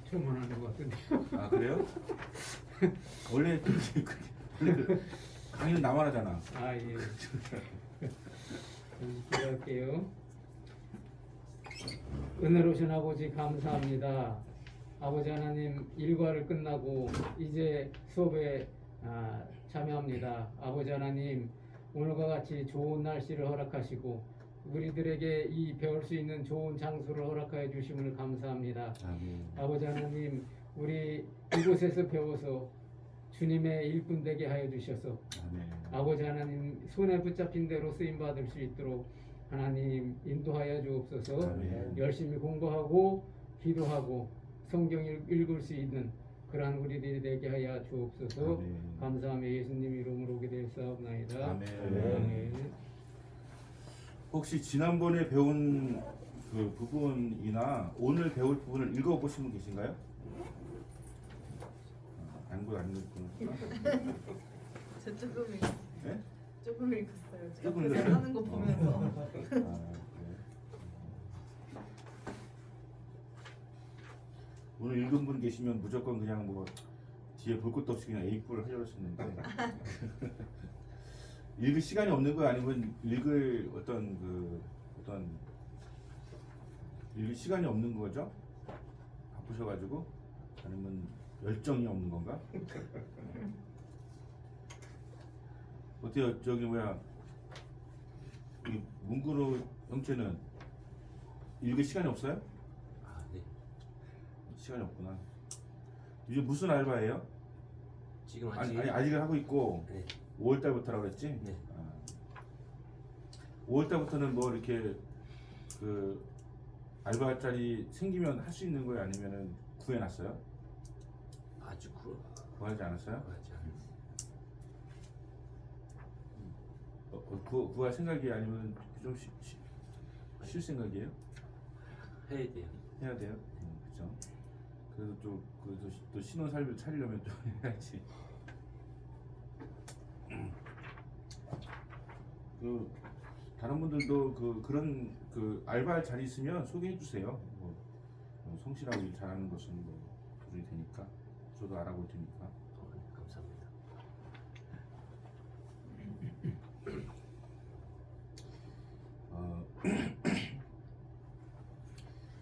주문하는 것 같은데. 아 그래요? 원래 원래 강의는 나만 하잖아. 아 예. 기도할게요. 은혜로우신 아버지 감사합니다. 아버지 하나님 일과를 끝나고 이제 수업에 참여합니다. 아버지 하나님 오늘과 같이 좋은 날씨를 허락하시고 우리들에게 이 배울 수 있는 좋은 장소를 허락하여 주심을 감사합니다. 아멘. 아버지 하나님 우리 이곳에서 배워서 주님의 일꾼 되게 하여 주셔서 아멘. 아버지 하나님 손에 붙잡힌 대로 쓰임 받을 수 있도록 하나님 인도하여 주옵소서. 아멘. 열심히 공부하고 기도하고 성경 읽을 수 있는 그러한 우리들이 되게 하여 주옵소서. 아멘. 감사하며 예수님 이름으로 오게 되었사옵나이다. 아멘. 아멘. 혹시 지난번에 배운 그 부분이나 오늘 배울 부분을 읽어보신 분 계신가요? 안 읽었구나. 저 조금 네? 조금 읽었어요. 조금 옆에서 읽었어요? 하는 거 보면서. 아, 그래. 오늘 읽은 분 계시면 무조건 그냥 뭐 뒤에 볼 것도 없이 그냥 A4를 하려고 했었는데 읽을 시간이 없는 거 아니면 읽을 어떤 읽을 시간이 없는 거죠? 바쁘셔가지고 아니면 열정이 없는 건가? 어때요? 저기 뭐야 이 문구로 형체는 읽을 시간이 없어요? 아, 네. 시간이 없구나. 요즘 무슨 알바예요? 지금 아직 아직은 하고 있고 네. 5월 달부터라고 그랬지? 네. 5월 달부터는 뭐 이렇게 그 알바 자리 생기면 할 수 있는 거예요? 아니면은 구해놨어요? 아주 구하지 않았어요? 구하지 않았어요. 구할 생각이 아니면 좀 쉴 생각이에요? 해야 돼요. 해야 돼요? 그죠? 그래도 또 신혼 삶을 차리려면 좀 해야지. 그 다른 분들도 그런 알바 자리 있으면 소개해 주세요. 뭐 성실하고 일 잘하는 것은 뭐 도움이 되니까 저도 알아볼 테니까. 네, 감사합니다.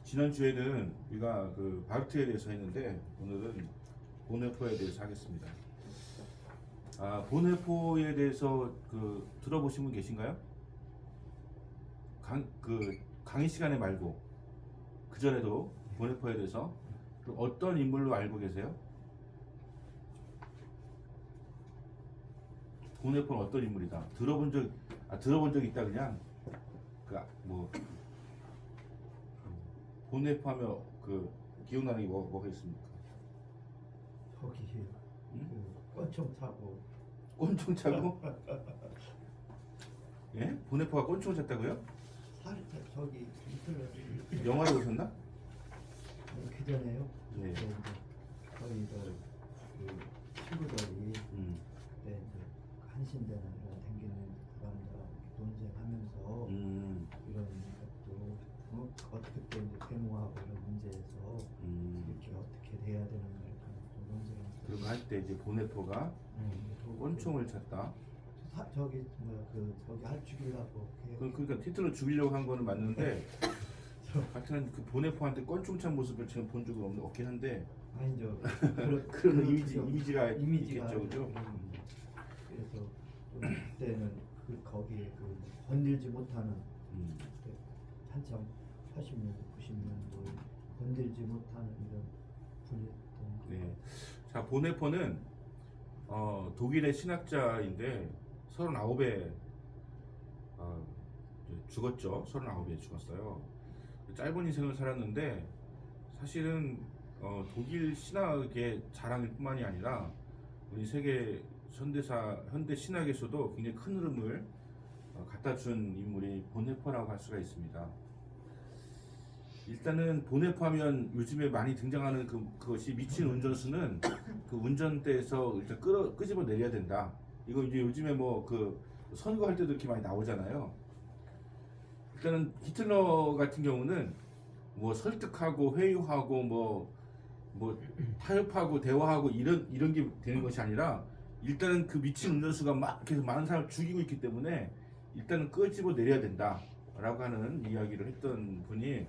지난 주에는 우리가 그 바르트에 대해서 했는데 오늘은 보네포에 대해서 하겠습니다. 보네포에 대해서 들어보신 분 계신가요? 강의 시간에 말고 그 전에도 보네포에 대해서 어떤 인물로 알고 계세요? 보네포는 어떤 인물이다? 들어본 적 있다 그냥 보네포 하면 기억나는 게 뭐가 있습니까? 저기 응? 권총 차고 꼰총 차고? 예? 보네포가 꼰총 찼다고요? 살짝 저기 이틀 영화를 보셨나? 그 전에요. 네. 이제 저희들 그 친구들이 그때 이제 한신대나 이런 댕기는 사람들하고 논쟁하면서 이런 것도 어떻게 또 이제 데모하고 이런 문제에서 이렇게 어떻게 돼야 되는가 이렇게 논쟁하면서 그리고 할 때 이제 보네포가 꼰총을 찼다. 저기 뭐야 저기 할 죽이려고 그러니까 티틀로 죽이려고 한 거는 맞는데 하여튼 그 보네포한테 꼰총 찬 모습을 지금 본 적은 없긴 한데 아니죠. 그런 이미지가 있겠죠, 그죠? 그래서 좀 그때는 거기에 건들지 못하는 그때 한참 80년대, 90년도에 건들지 못하는 이런 분이었던. 네. 자, 보네포는 독일의 신학자인데 39에 죽었죠. 39에 죽었어요. 짧은 인생을 살았는데 사실은 독일 신학의 자랑일 뿐만이 아니라 우리 세계 현대 신학에서도 굉장히 큰 흐름을 갖다 준 인물이 보네포라고 할 수가 있습니다. 일단은 보네포 하면 요즘에 많이 등장하는 그것이 미친 운전수는 그 운전대에서 일단 끄집어 내려야 된다. 이거 이제 요즘에 선거할 때도 이렇게 많이 나오잖아요. 일단은 히틀러 같은 경우는 설득하고 회유하고 뭐 타협하고 대화하고 이런 게 되는 것이 아니라 일단은 그 미친 운전수가 막 계속 많은 사람을 죽이고 있기 때문에 일단은 끄집어 내려야 된다라고 하는 이야기를 했던 분이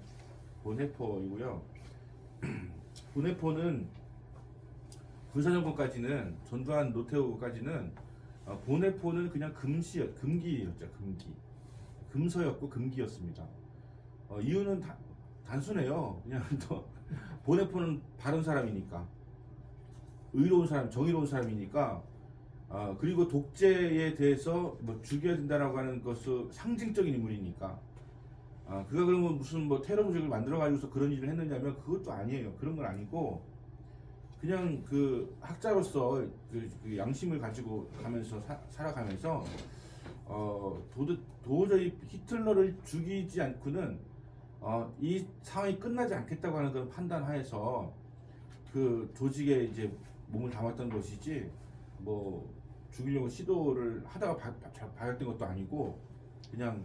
보네포이고요. 보네포는 군사정권까지는 전두환 노태우까지는 보네포는 그냥 금기였죠. 금기. 금서였고 금기였습니다. 이유는 단순해요. 그냥 또 보네포는 바른 사람이니까, 의로운 사람, 정의로운 사람이니까, 그리고 독재에 대해서 뭐 죽여야 된다라고 하는 것은 상징적인 인물이니까, 그가 그러면 무슨 뭐 테러 조직을 만들어 가지고서 그런 일을 했느냐면 그것도 아니에요. 그런 건 아니고 그냥 그 학자로서 그 양심을 가지고 가면서 살아가면서 도저히 히틀러를 죽이지 않고는 이 상황이 끝나지 않겠다고 하는 그런 판단하에서 그 조직에 이제 몸을 담았던 것이지 뭐 죽이려고 시도를 하다가 발각된 것도 아니고 그냥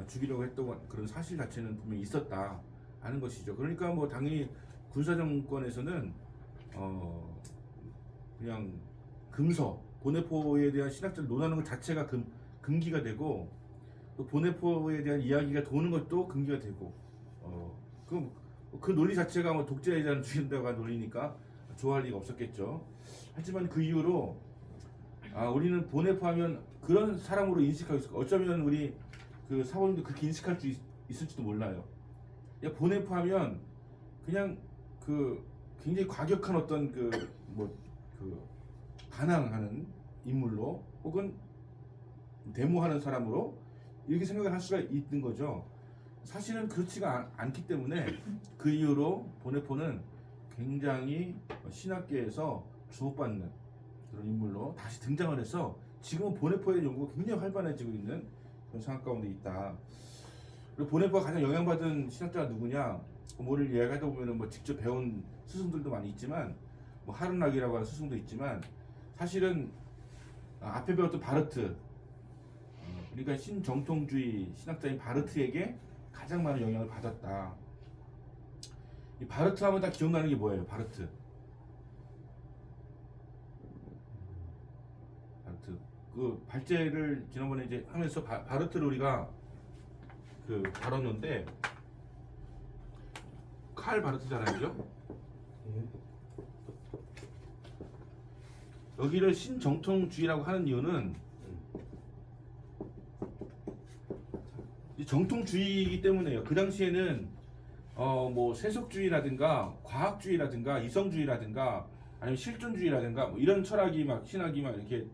죽이려고 했던 그런 사실 자체는 분명히 있었다 하는 것이죠. 그러니까 뭐 당연히 군사정권에서는 그냥 금서 보네포에 대한 신학자를 논하는 것 자체가 금기가 되고 또 보네포에 대한 이야기가 도는 것도 금기가 되고 그 논리 자체가 뭐 독재자를 죽인다고 논리니까 좋아할 리가 없었겠죠. 하지만 그 이후로 우리는 보네포 하면 그런 사람으로 인식하고 있을 거예요. 어쩌면 우리 그 사모님도 그렇게 인식할 수 있을지도 몰라요. 보네포 하면 그냥 그 굉장히 과격한 어떤 그 반항하는 인물로 혹은 데모하는 사람으로 이렇게 생각을 할 수가 있는 거죠. 사실은 그렇지가 않기 때문에 그 이후로 보네포는 굉장히 신학계에서 주목받는 그런 인물로 다시 등장을 해서 지금은 보네포의 연구가 굉장히 활발해지고 있는 그런 상황 가운데 있다. 그리고 보네포가 가장 영향받은 신학자가 누구냐? 뭐를 이야기하다 보면은 뭐 직접 배운 스승들도 많이 있지만 뭐 하른락이라고 하는 스승도 있지만 사실은 앞에 배웠던 바르트, 그러니까 신정통주의 신학자인 바르트에게 가장 많은 영향을 받았다. 이 바르트 하면 다 기억나는 게 뭐예요? 바르트. 그 발제를 지난번에 이제 하면서 바르트를 우리가 그 다뤘는데 칼 바르트잖아요, 그죠? 예. 여기를 신정통주의라고 하는 이유는 이 정통주의이기 때문에요. 그 당시에는 뭐 세속주의라든가 과학주의라든가 이성주의라든가 아니면 실존주의라든가 뭐 이런 철학이 막 신학이 막 이렇게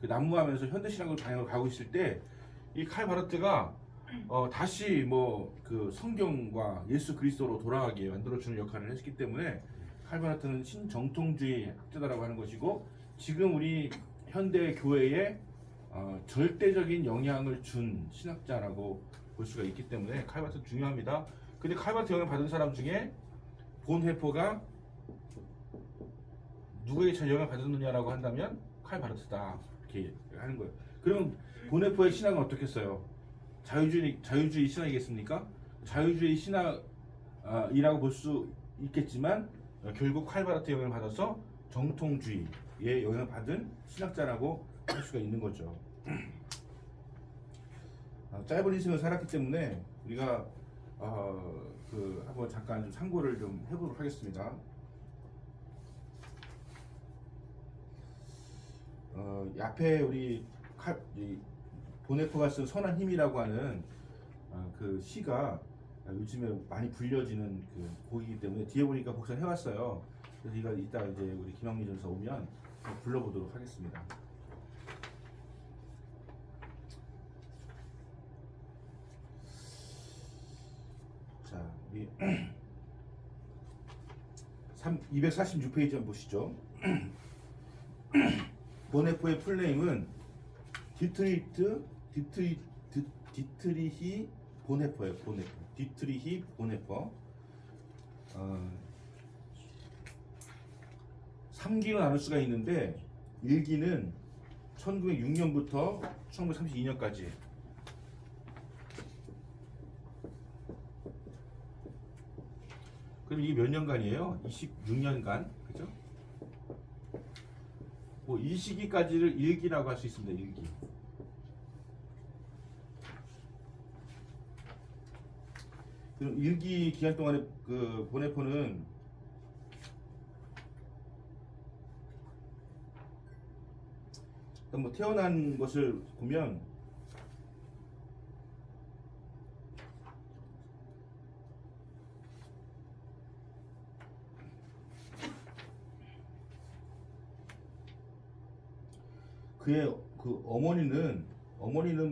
그 난무하면서 현대신학으로 방향을 가고 있을 때 이 칼 바르트가 다시 뭐 그 성경과 예수 그리스도로 돌아가게 만들어주는 역할을 했기 때문에 칼 바르트는 신정통주의 학자다라고 하는 것이고 지금 우리 현대 교회에 절대적인 영향을 준 신학자라고 볼 수가 있기 때문에 칼 바르트 중요합니다. 근데 칼 바르트 영향을 받은 사람 중에 본헤퍼가 누구에게 잘 영향을 받았느냐라고 한다면 칼 바르트다 이렇게 하는 거예요. 그럼 본헤퍼의 신학은 어떻겠어요? 자유주의 신학이겠습니까? 자유주의 신학이라고 볼 수 있겠지만 결국 칼 바르트 영향을 받아서 정통주의에 영향을 받은 신학자라고 할 수가 있는 거죠. 짧은 인생을 살았기 때문에 우리가 한번 잠깐 좀 참고를 좀 해보도록 하겠습니다. 앞에 우리 보네포가 쓴 선한 힘이라고 하는 그 시가 요즘에 많이 불려지는 그 곡이기 때문에 뒤에 보니까 복사를 해왔어요. 그래서 이거 이따 이제 우리 김학민 전사 오면 불러보도록 하겠습니다. 자, 우리 246페이지 한번 보시죠. 보네포의 풀네임은 디트리히 보네퍼예요. 디트리히 보네퍼. 3기로 나눌 수가 있는데 1기는 1906년부터 1932년까지. 그럼 이게 몇 년간이에요? 26년간, 그죠? 뭐 이 시기까지를 일기라고 할 수 있습니다. 일기. 그럼 일기 기간 동안에 그 보네포는 일단 뭐 태어난 것을 보면 그의 그 어머니는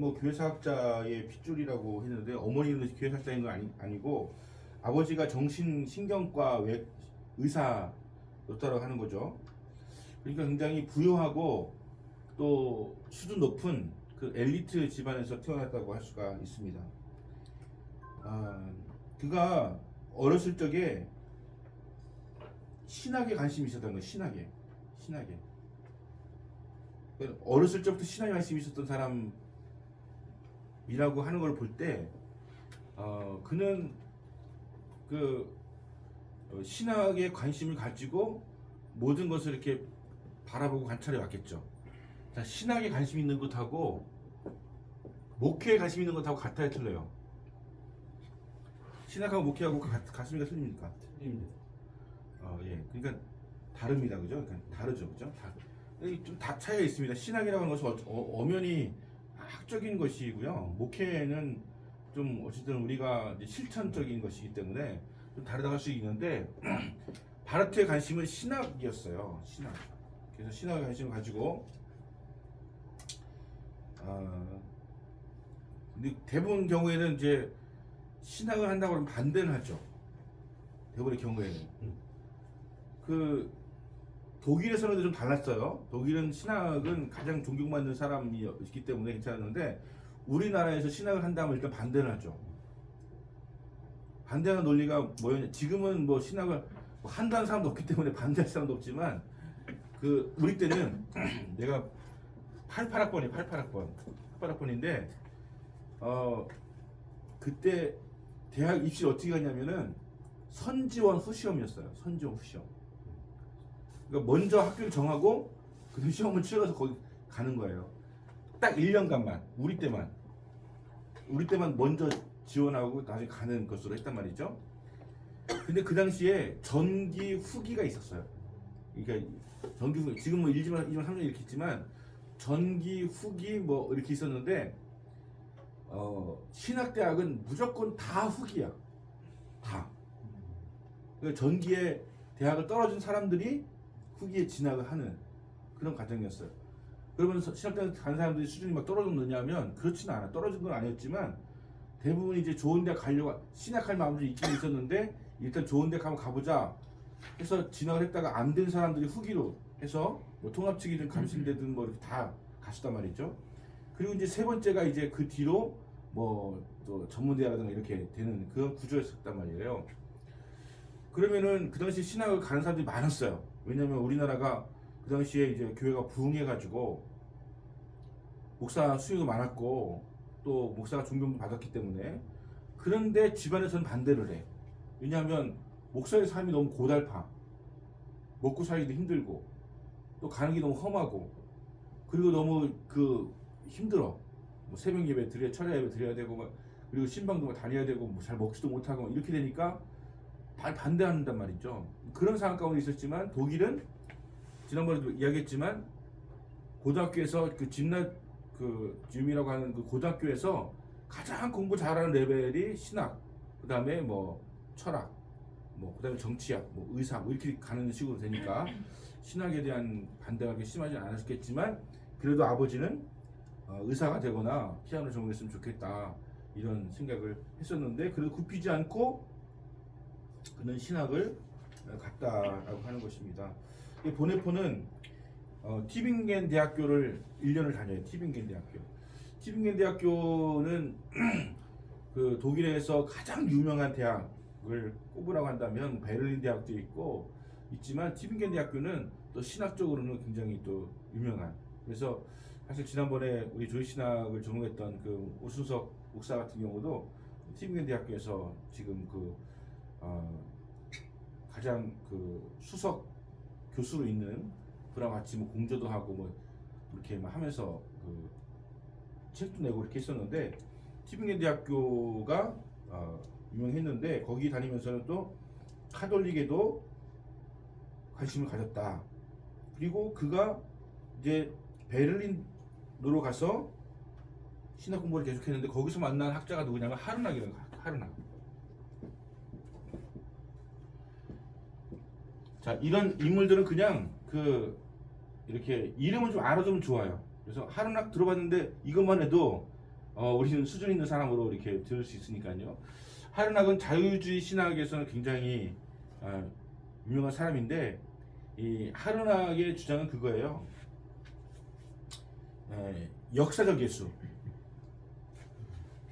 뭐 교회사학자의 핏줄이라고 했는데 어머니는 교회사학자인 건 아니고 아버지가 정신신경과 의사였다고 하는 거죠. 그러니까 굉장히 부유하고 또 수준 높은 그 엘리트 집안에서 태어났다고 할 수가 있습니다. 그가 어렸을 적에 신학에 관심이 있었던 거예요. 신학에. 어렸을 적부터 신학에 관심이 있었던 사람이라고 하는 걸 볼 때, 그는 그 신학에 관심을 가지고 모든 것을 이렇게 바라보고 관찰해 왔겠죠. 자, 신학에 관심 있는 것하고 목회에 관심 있는 것하고 같아요, 틀려요? 신학하고 목회하고 같습니까, 틀립니까? 틀립니다. 예, 그러니까 다릅니다, 그죠? 그러니까 다르죠, 그죠? 좀 다 차이가 있습니다. 신학이라고 하는 것은 엄연히 학적인 것이고요. 목회는 좀 어쨌든 우리가 이제 실천적인 것이기 때문에 좀 다르다고 할 수 있는데 바르트의 관심은 신학이었어요. 신학. 그래서 신학에 관심을 가지고 근데 대부분 경우에는 이제 신학을 한다고 하면 반대를 하죠. 대부분의 경우에는 그 독일에서는 좀 달랐어요. 독일은 신학은 가장 존경받는 사람이었기 때문에 괜찮았는데 우리나라에서 신학을 한다면 일단 반대를 하죠. 반대하는 논리가 뭐였냐? 지금은 뭐 신학을 한다는 사람도 없기 때문에 반대할 사람도 없지만 그 우리 때는 내가 88학번인데 그때 대학 입시를 어떻게 갔냐면은 선지원 후시험이었어요. 선지원 후시험. 그러니까 먼저 학교를 정하고 그 시험을 치러서 거기 가는 거예요. 딱 1년간만 우리 때만 먼저 지원하고 나중에 가는 것으로 했단 말이죠. 근데 그 당시에 전기 후기가 있었어요. 그러니까 전기 후기 지금 뭐 1년, 2년, 3년 이렇게 있지만 전기 후기 뭐 이렇게 있었는데 신학대학은 무조건 다 후기야. 다. 그러니까 전기에 대학을 떨어진 사람들이 후기에 진학을 하는 그런 과정이었어요. 그러면 신학대학 간 사람들이 수준이 막 떨어졌느냐면 그렇지는 않아. 떨어진 건 아니었지만 대부분 이제 좋은 데 가려고 신학할 마음도 있긴 있었는데 일단 좋은 데 한번 가보자 해서 진학을 했다가 안 된 사람들이 후기로 해서 뭐 통합측이든 감신대든 뭐 이렇게 다 갔었단 말이죠. 그리고 이제 세 번째가 이제 그 뒤로 뭐 또 전문대라든가 이렇게 되는 그런 구조였었단 말이에요. 그러면은 그 당시 신학을 가는 사람들이 많았어요. 왜냐면 우리나라가 그 당시에 이제 교회가 부흥해가지고 목사 수요가 많았고 또 목사가 존경을 받았기 때문에 그런데 집안에서는 반대를 해. 왜냐하면 목사의 삶이 너무 고달파. 먹고 살기도 힘들고 또 가는 게 너무 험하고 그리고 너무 그 힘들어. 뭐 새벽 예배 철야 예배 드려야 되고 막 그리고 신방도 막 다녀야 되고 뭐 잘 먹지도 못하고 이렇게 되니까 반대한단 말이죠. 그런 상황 가운데 있었지만 독일은 지난번에도 이야기했지만 고등학교에서 그 진낫 그 줌이라고 하는 그 고등학교에서 가장 공부 잘하는 레벨이 신학, 그 다음에 뭐 철학, 뭐 그 다음에 정치학, 뭐 의사 뭐 이렇게 가는 식으로 되니까 신학에 대한 반대가 그렇게 심하지 않았겠지만 그래도 아버지는 의사가 되거나 피아노 전공했으면 좋겠다 이런 생각을 했었는데 그래도 굽히지 않고 그는 신학을 갔다라고 하는 것입니다. 보네포는 티빙겐 대학교를 1년을 다녀요. 티빙겐 대학교는 그 독일에서 가장 유명한 대학을 꼽으라고 한다면 베를린 대학도 있지만 티빙겐 대학교는 또 신학적으로는 굉장히 또 유명한. 그래서 사실 지난번에 우리 조이 신학을 전공했던 그 오순석 목사 같은 경우도 티빙겐 대학교에서 지금 그 가장 그 수석 교수로 있는 그랑 같이 뭐 공저도 하고 뭐 이렇게 막 하면서 그 책도 내고 이렇게 했었는데 티빙겐 대학교가 유명했는데 거기 다니면서는 또 카톨릭에도 관심을 가졌다. 그리고 그가 이제 베를린으로 가서 신학 공부를 계속했는데 거기서 만난 학자가 누구냐면 하르낙이라는 거야. 하르낙. 자, 이런 인물들은 그냥 그 이렇게 이름은 좀 알아두면 좋아요. 그래서 하르낙 들어봤는데 이것만 해도 우리는 수준 있는 사람으로 이렇게 들을 수 있으니까요. 하르낙은 자유주의 신학에서는 굉장히 유명한 사람인데 이 하르낙의 주장은 그거예요. 역사적 예수.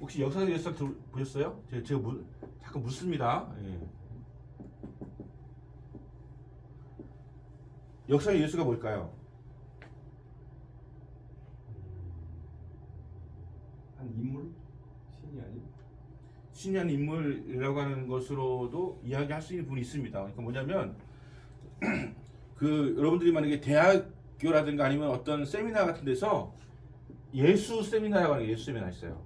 혹시 역사적 예수 보셨어요? 제가 잠깐 묻습니다. 역사의 예수가 뭘까요? 한 인물? 신이 아닌? 신이 아닌 인물이라고 하는 것으로도 이야기할 수 있는 부분이 있습니다. 그러니까 뭐냐면 그 여러분들이 만약에 대학교라든가 아니면 어떤 세미나 같은 데서 예수 세미나라고 하는 게 예수 세미나 있어요.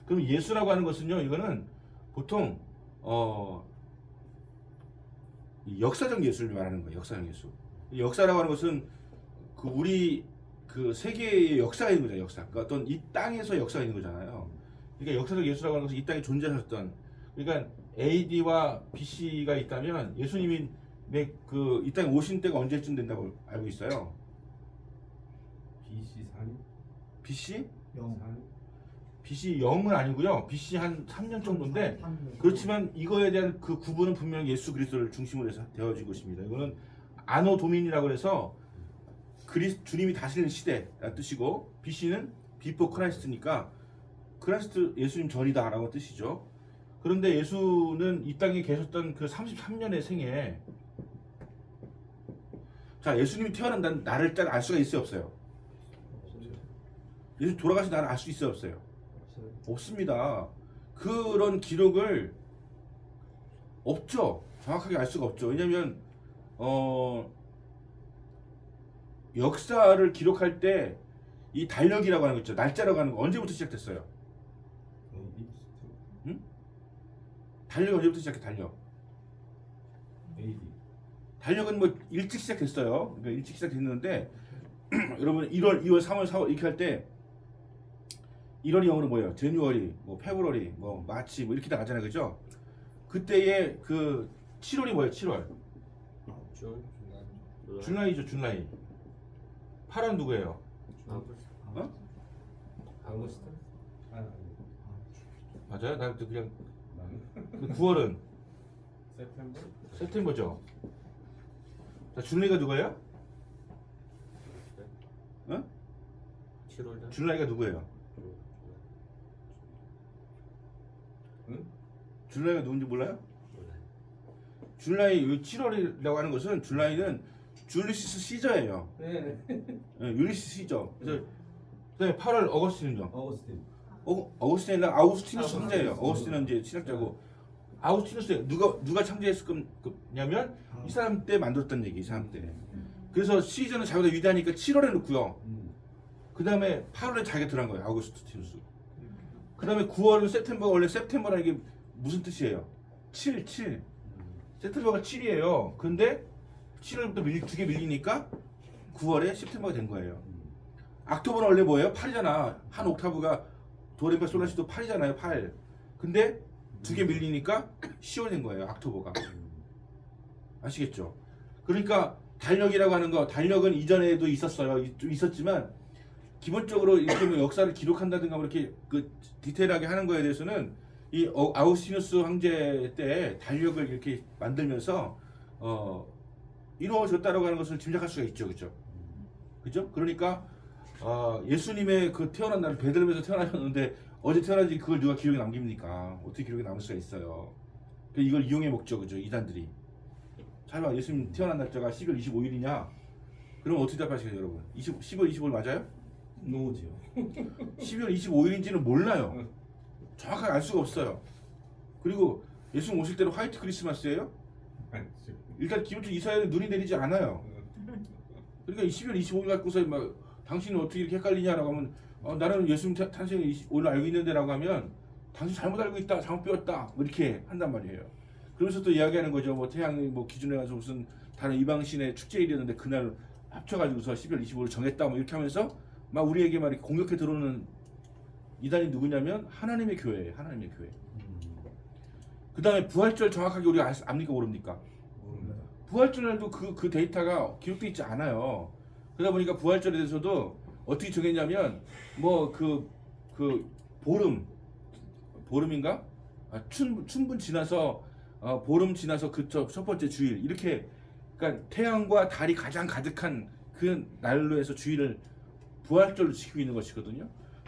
그럼 예수라고 하는 것은요, 이거는 보통 이 역사적 예수를 말하는 거예요. 역사적 예수. 역사라고 하는 것은 그 우리 그 세계의 역사가 있는 거잖아요. 역사. 그러니까 어떤 이 땅에서 역사가 있는 거잖아요. 그러니까 역사적 예수라고 하는 것은 이 땅에 존재하셨던. 그러니까 AD와 BC가 있다면 예수님이 이 땅에 오신 때가 언제쯤 된다고 알고 있어요? BC 4년? BC? 0. 4년? BC 0은 아니고요. BC 한 3년 정도인데 그렇지만 이거에 대한 그 구분은 분명히 예수 그리스도를 중심으로 해서 되어지고 있습니다. 이거는 아노 도민이라고 해서 주님이 다스리는 시대라는 뜻이고 BC는 비포 크라이스트니까 크라이스트 예수님 전이다라고 뜻이죠. 그런데 예수는 이 땅에 계셨던 그 33년의 생에 자 예수님이 태어난다는 날을 딱 알 수가 있어요 없어요? 예수 돌아가신 날을 알 수 있어요 없어요? 없습니다. 그런 기록을 없죠. 정확하게 알 수가 없죠. 왜냐하면 역사를 기록할 때 이 달력이라고 하는 거 있죠. 날짜라고 하는 거 언제부터 시작됐어요? 달력이 언제부터 시작해? 달력. AD. 달력은 뭐 일찍 시작됐어요. 그러니까 일찍 시작됐는데 여러분 1월, 2월, 3월, 4월 이렇게 할 때 1월이 영어로 뭐예요? 제뉴어리, 뭐 페브러리, 뭐 마치 뭐 이렇게 다 가잖아요, 그죠? 그때의 그 7월이 뭐예요? 7월. 줄라이죠, 줄라이. 8월 누구예요? 아구스트? 아니. 맞아요? 나 그냥 나는 9월은 세프템버? september죠. 자, 줄라이가 누구예요? 어? 7월 줄라이가 누구예요? 응? 줄라이가 누군지 몰라요? 몰라요. 줄라이 7월이라고 하는 것은 줄라이는 줄리시스 시저예요. 네. 율리시스 시저. 그래서 그다음에 8월 어거스틴은요. 어거스틴. 어거스틴은 아우구스티누스 황제예요. 어거스틴은 이제 신학자고 아우구스티누스 누가 창제했을 거냐면 이 사람 때 만들었다는 얘기. 이 사람 때. 그래서 시저는 자기가 위대하니까 7월에 놓고요. 그 다음에 8월에 자기가 들어간 거예요. 아우구스티누스. 그 다음에 9월은 september가 원래 september라는 게 무슨 뜻이에요? 7. september가 7이에요. 근데 7월부터 두 개 밀리니까 9월에 september가 된 거예요. 악토버는 원래 뭐예요? 8이잖아. 한 옥타브가 도레미 솔라시도 8이잖아요. 8. 근데 두 개 밀리니까 10월이 된 거예요. 악토버가. 아시겠죠? 그러니까 달력이라고 하는 거, 달력은 이전에도 있었어요. 좀 있었지만 기본적으로 이렇게 뭐 역사를 기록한다든가 뭐 이렇게 그 디테일하게 하는 거에 대해서는 이 아우구스티누스 황제 때 달력을 이렇게 만들면서 이루어졌다라고 하는 것을 짐작할 수가 있죠, 그렇죠? 그죠? 그러니까 예수님의 그 태어난 날 베들레헴에서 태어나셨는데 어제 태어난지 그걸 누가 기록에 남깁니까? 어떻게 기록에 남을 수가 있어요? 이걸 이용해 먹죠, 그죠? 이단들이. 잘 봐, 예수님 태어난 날짜가 12월 25일이냐? 그럼 어떻게 답하시겠어요, 여러분? 12월 25일 맞아요? 노지요. 12월 25일인지는 몰라요. 정확하게 알 수가 없어요. 그리고 예수님 오실 때는 화이트 크리스마스예요? 아니죠. 일단 기본적으로 이스라엘은 눈이 내리지 않아요. 그러니까 12월 25일 갖고서 막 당신은 어떻게 이렇게 헷갈리냐라고 하면 나는 예수님 탄생을 오늘 알고 있는데라고 하면 당신 잘못 알고 있다, 잘못 배웠다, 뭐 이렇게 한단 말이에요. 그러면서 또 이야기하는 거죠. 뭐 태양이 뭐 기준에 가서 무슨 다른 이방신의 축제일이었는데 그날 합쳐가지고서 12월 25일 정했다, 뭐 이렇게 하면서 막 우리에게 막 이렇게 공격해 들어오는 이단이 누구냐면 하나님의 교회예요. 하나님의 교회. 그 다음에 부활절 정확하게 우리가 압니까 모릅니까? 모릅니다. 부활절날도 그 데이터가 기록되어 있지 않아요. 그러다 보니까 부활절에 대해서도 어떻게 정했냐면 뭐 그 보름인가? 춘분 지나서 보름 지나서 그 첫 번째 주일 이렇게 그러니까 태양과 달이 가장 가득한 그 날로 해서 주일을 부활절로 지키고 있는 것이거든요.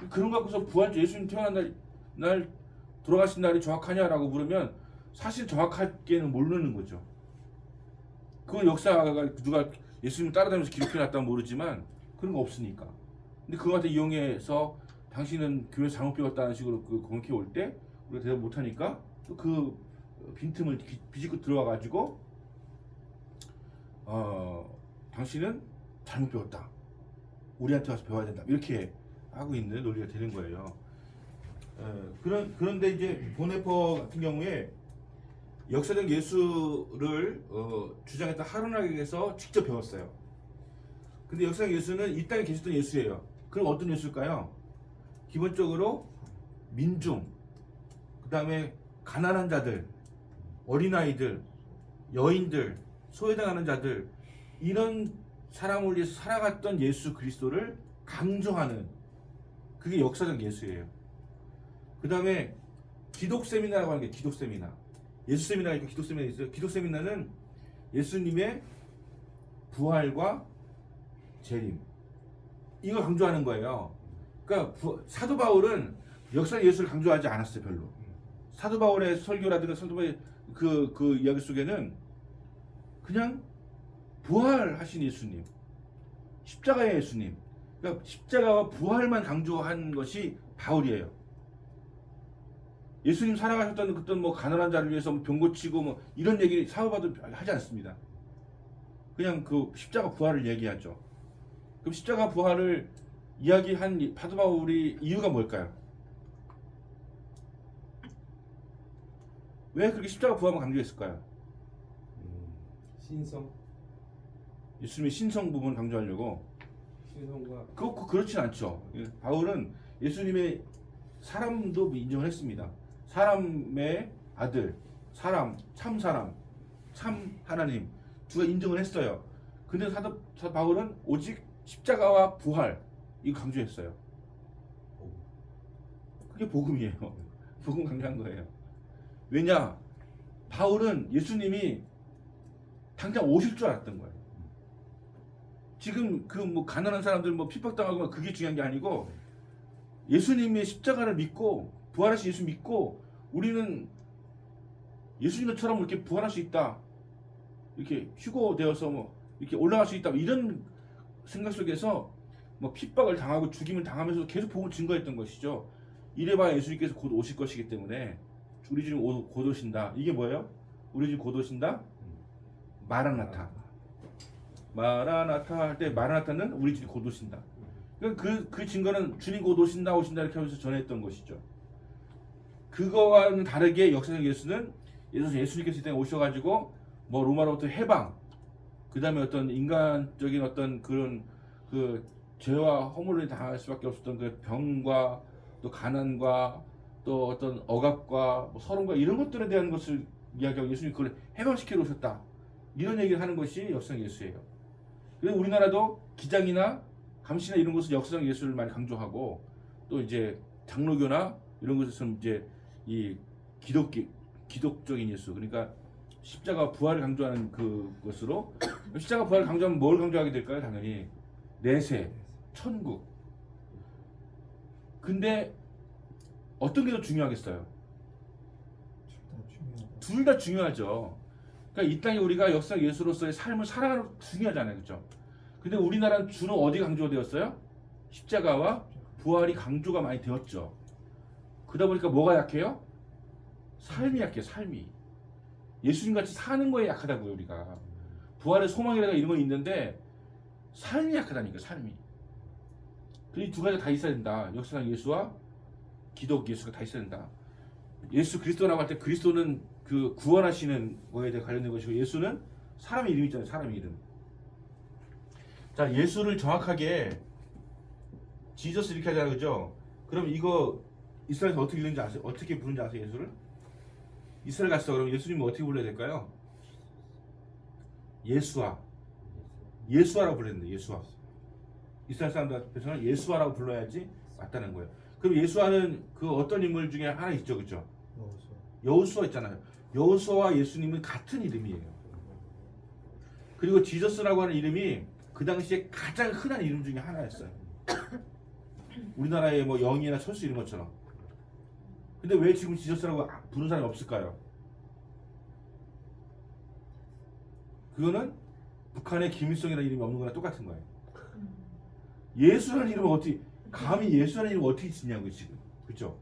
그런 거 갖고서 부활절 예수님 태어난 날 돌아가신 날이 정확하냐라고 물으면 사실 정확하게는 모르는 거죠. 그 역사가 누가 예수님 따라다니면서 기록해놨다면 모르지만 그런 거 없으니까. 근데 그거 갖다 이용해서 당신은 교회 잘못 배웠다는 식으로 그 공격해 올 때 우리가 대답 못하니까 또 그 빈틈을 비집고 들어와가지고 당신은 잘못 배웠다. 우리한테 와서 배워야 된다. 이렇게 하고 있는 논리가 되는 거예요. 그런데 이제 보네퍼 같은 경우에 역사적 예수를 주장했던 하루나에게서 직접 배웠어요. 근데 역사적 예수는 이 땅에 계셨던 예수예요. 그럼 어떤 예수일까요? 기본적으로 민중, 그 다음에 가난한 자들, 어린아이들, 여인들, 소외당하는 자들 이런 사람을 위해서 살아갔던 예수 그리스도를 강조하는 그게 역사적 예수예요. 그 다음에 기독 세미나라고 하는 게 기독 세미나. 예수 세미나가 있고 기독 세미나가 있어요. 기독 세미나는 예수님의 부활과 재림 이거 강조하는 거예요. 그러니까 사도 바울은 역사 예수를 강조하지 않았어요. 별로. 사도 바울의 설교라든가 사도 바울의 그 이야기 속에는 그냥 부활하신 예수님, 십자가의 예수님, 그러니까 십자가와 부활만 강조한 것이 바울이에요. 예수님 살아가셨던 그떤 뭐 가난한 자를 위해서 병 고치고 뭐 이런 얘기 사도바도 하지 않습니다. 그냥 그 십자가 부활을 얘기하죠. 그럼 십자가 부활을 이야기한 사도 바울이 이유가 뭘까요? 왜 그렇게 십자가 부활만 강조했을까요? 신성, 예수님의 신성 부분을 강조하려고. 신성과 그렇진 않죠. 바울은 예수님의 사람도 인정을 했습니다. 사람의 아들, 참 하나님 두가 인정을 했어요. 근데 사도 바울은 오직 십자가와 부활 이거 강조했어요. 그게 복음이에요. 복음 강조한 거예요. 왜냐? 바울은 예수님이 당장 오실 줄 알았던 거예요. 지금 그 뭐 가난한 사람들 뭐 핍박당하고 그게 중요한 게 아니고 예수님의 십자가를 믿고 부활하신 예수 믿고 우리는 예수님처럼 이렇게 부활할 수 있다. 이렇게 휴거되어서 뭐 이렇게 올라갈 수 있다. 이런 생각 속에서 뭐 핍박을 당하고 죽임을 당하면서 계속 복음을 증거했던 것이죠. 이래봐야 예수님께서 곧 오실 것이기 때문에 우리 주님 곧 오신다. 이게 뭐예요? 우리 주님 곧 오신다? 마라나타. 마라나타 할 때 마라나타는 우리 주님 곧 오신다. 그 증거는 주님 곧 오신다 이렇게 하면서 전했던 것이죠. 그거와는 다르게 역사적 예수는 예수님께서 이 땅에 오셔가지고 뭐 로마로부터 해방, 그 다음에 어떤 인간적인 어떤 그런 그 죄와 허물을 당할 수밖에 없었던 그 병과 또 가난과 또 어떤 억압과 뭐 서론과 이런 것들에 대한 것을 이야기하고 예수님이 그걸 해방시키러 오셨다. 이런 얘기를 하는 것이 역사적 예수예요. 그래서 우리나라도 기장이나 감시나 이런 것을 역사적 예수를 많이 강조하고 또 이제 장로교나 이런 것에서는 이제 이 기독적인 예수 그러니까 십자가 부활을 강조하는 그것으로 십자가 부활을 강조하면 뭘 강조하게 될까요? 당연히 내세, 천국. 근데 어떤 게 더 중요하겠어요? 둘 다 중요하죠. 그러니까 이 땅에 우리가 역사 예수로서의 삶을 살아가는 거 중요하잖아요, 그렇죠? 근데 우리나라는 주로 어디 강조가 되었어요? 십자가와 부활이 강조가 많이 되었죠. 그러다 보니까 뭐가 약해요? 삶이 약해요, 삶이. 예수님 같이 사는 거에 약하다고요. 우리가 부활의 소망이라든가 이런 건 있는데 삶이 약하다니까. 삶이. 그 두 가지가 다 있어야 된다. 역사상 예수와 기독 예수가 다 있어야 된다. 예수 그리스도라고 할 때 그리스도는 그 구원하시는 거에 대해 관련된 것이고 예수는 사람의 이름 있잖아요. 사람의 이름. 자, 예수를 정확하게 지저스 이렇게 하잖아요. 그죠? 그럼 이거 이스라엘에서 어떻게 읽는지 아세요? 어떻게 부르는지 아세요? 예수를? 이스라엘 갔어. 그럼 예수님은 어떻게 불러야 될까요? 예수아. 예수아라고 불렀는데 예수아. 이스라엘 사람들 앞에서는 예수아라고 불러야지 맞다는 거예요. 그럼 예수아는 그 어떤 인물 중에 하나 있죠. 그죠? 여호수아. 여호수아 있잖아요. 여호수아와 예수님은 같은 이름이에요. 그리고 지저스라고 하는 이름이 그 당시에 가장 흔한 이름 중에 하나였어요. 우리나라의 뭐 영희나 철수 이런 것처럼. 근데 왜 지금 지저스라고 부르는 사람이 없을까요? 그거는 북한의 김일성이라는 이름이 없는 거랑 똑같은 거예요. 예수라는 이름을 어떻게 감히 예수라는 이름을 어떻게 짓냐고요 지금. 그렇죠?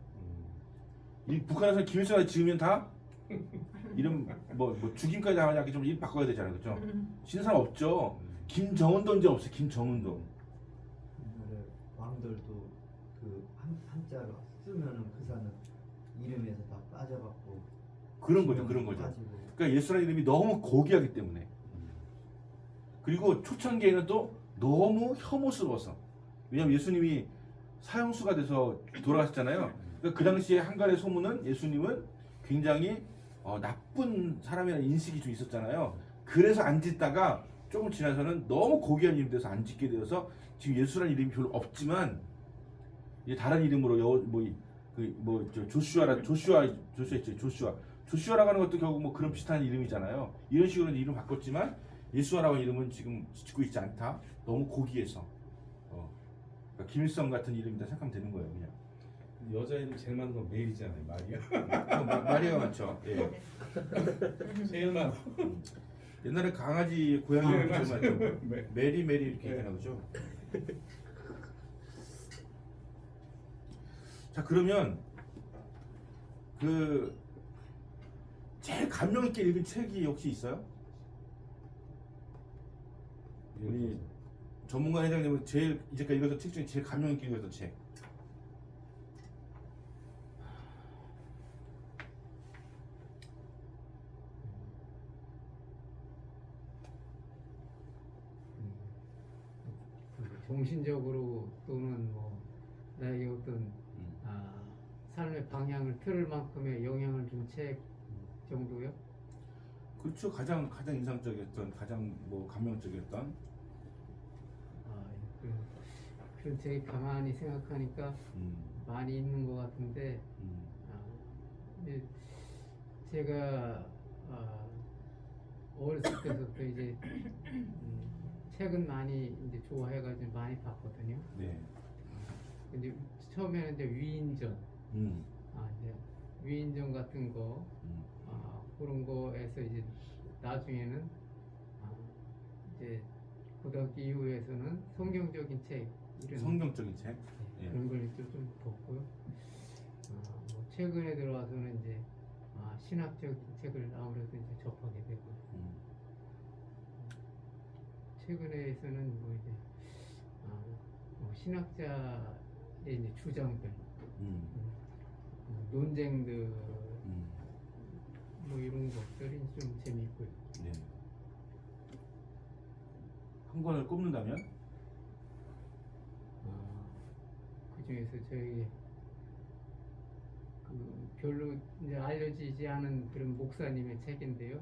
이 북한에서 김일성을 지으면 다 이름 뭐 죽임까지 당하지 좀 이름 바꿔야 되잖아요. 그렇죠? 지는 사람 없죠. 김정은도 이제 없어요. 김정은도. 옛날에 왕들도 그 한자로 쓰면은 그 사는 이름에서 다 빠져갖고 그런 거죠. 그런 거죠. 빠지고. 그러니까 예수라는 이름이 너무 고귀하기 때문에. 그리고 초창기에는 또 너무 혐오스러워서. 왜냐하면 예수님이 사형수가 돼서 돌아가셨잖아요. 그러니까 그 당시에 한간의 소문은 예수님은 굉장히 나쁜 사람이라는 인식이 좀 있었잖아요. 그래서 안 짓다가 조금 지나서는 너무 고귀한 이름이 돼서 안 짓게 되어서 지금 예수라는 이름이 별로 없지만 이제 다른 이름으로 조슈아 있죠. 조슈아라고 하는 것도 결국 뭐 그런 비슷한 이름이잖아요. 이런 식으로 이름 바꿨지만 예수아라고 하는 이름은 지금 짓고 있지 않다. 너무 고귀해서. 그러니까 김일성 같은 이름이다 생각하면 되는 거예요, 그냥. 여자 이름 제일 많은 건 메리잖아요. 마리아. 마리아가 많죠. 예. 제일 많아. 옛날에 강아지 고양이 네, 이름 좀 맞아요. 많죠. 네. 메리 이렇게 얘기하나 보죠. 자, 그러면 그 제일 감명 있게 읽은 책이 혹시 있어요? 우리 전문가 회장님은 제일 이제까지 읽었던 책 중에 제일 감명 있게 읽었던 책. 정신적으로 또는 뭐 나에게 어떤 삶의 방향을 틀을 만큼의 영향을 준 책 정도요? 그렇죠. 가장 인상적이었던, 가장 뭐 감명적이었던. 그런 책이 가만히 생각하니까 많이 있는 것 같은데 이제 제가 어렸을 때부터 이제 책은 많이 이제 좋아해가지고 많이 봤거든요. 네. 근데 처음에는 이제 위인전, 이제 위인전 같은 거, 그런 거에서 이제 나중에는 이제 고등학교 이후에서는 성경적인 책, 이런 성경적인 책. 예. 그런 걸 좀 봤고요. 뭐 최근에 들어와서는 이제 신학적인 책을 아무래도 이제 접하게 되고. 최근에서는 뭐 이제 뭐 신학자의 이제 주장들, 논쟁들, 뭐 이런 것들이 좀 재미있고요. 네. 한 권을 꼽는다면? 그 중에서 저희 그 별로 이제 알려지지 않은 그런 목사님의 책인데요.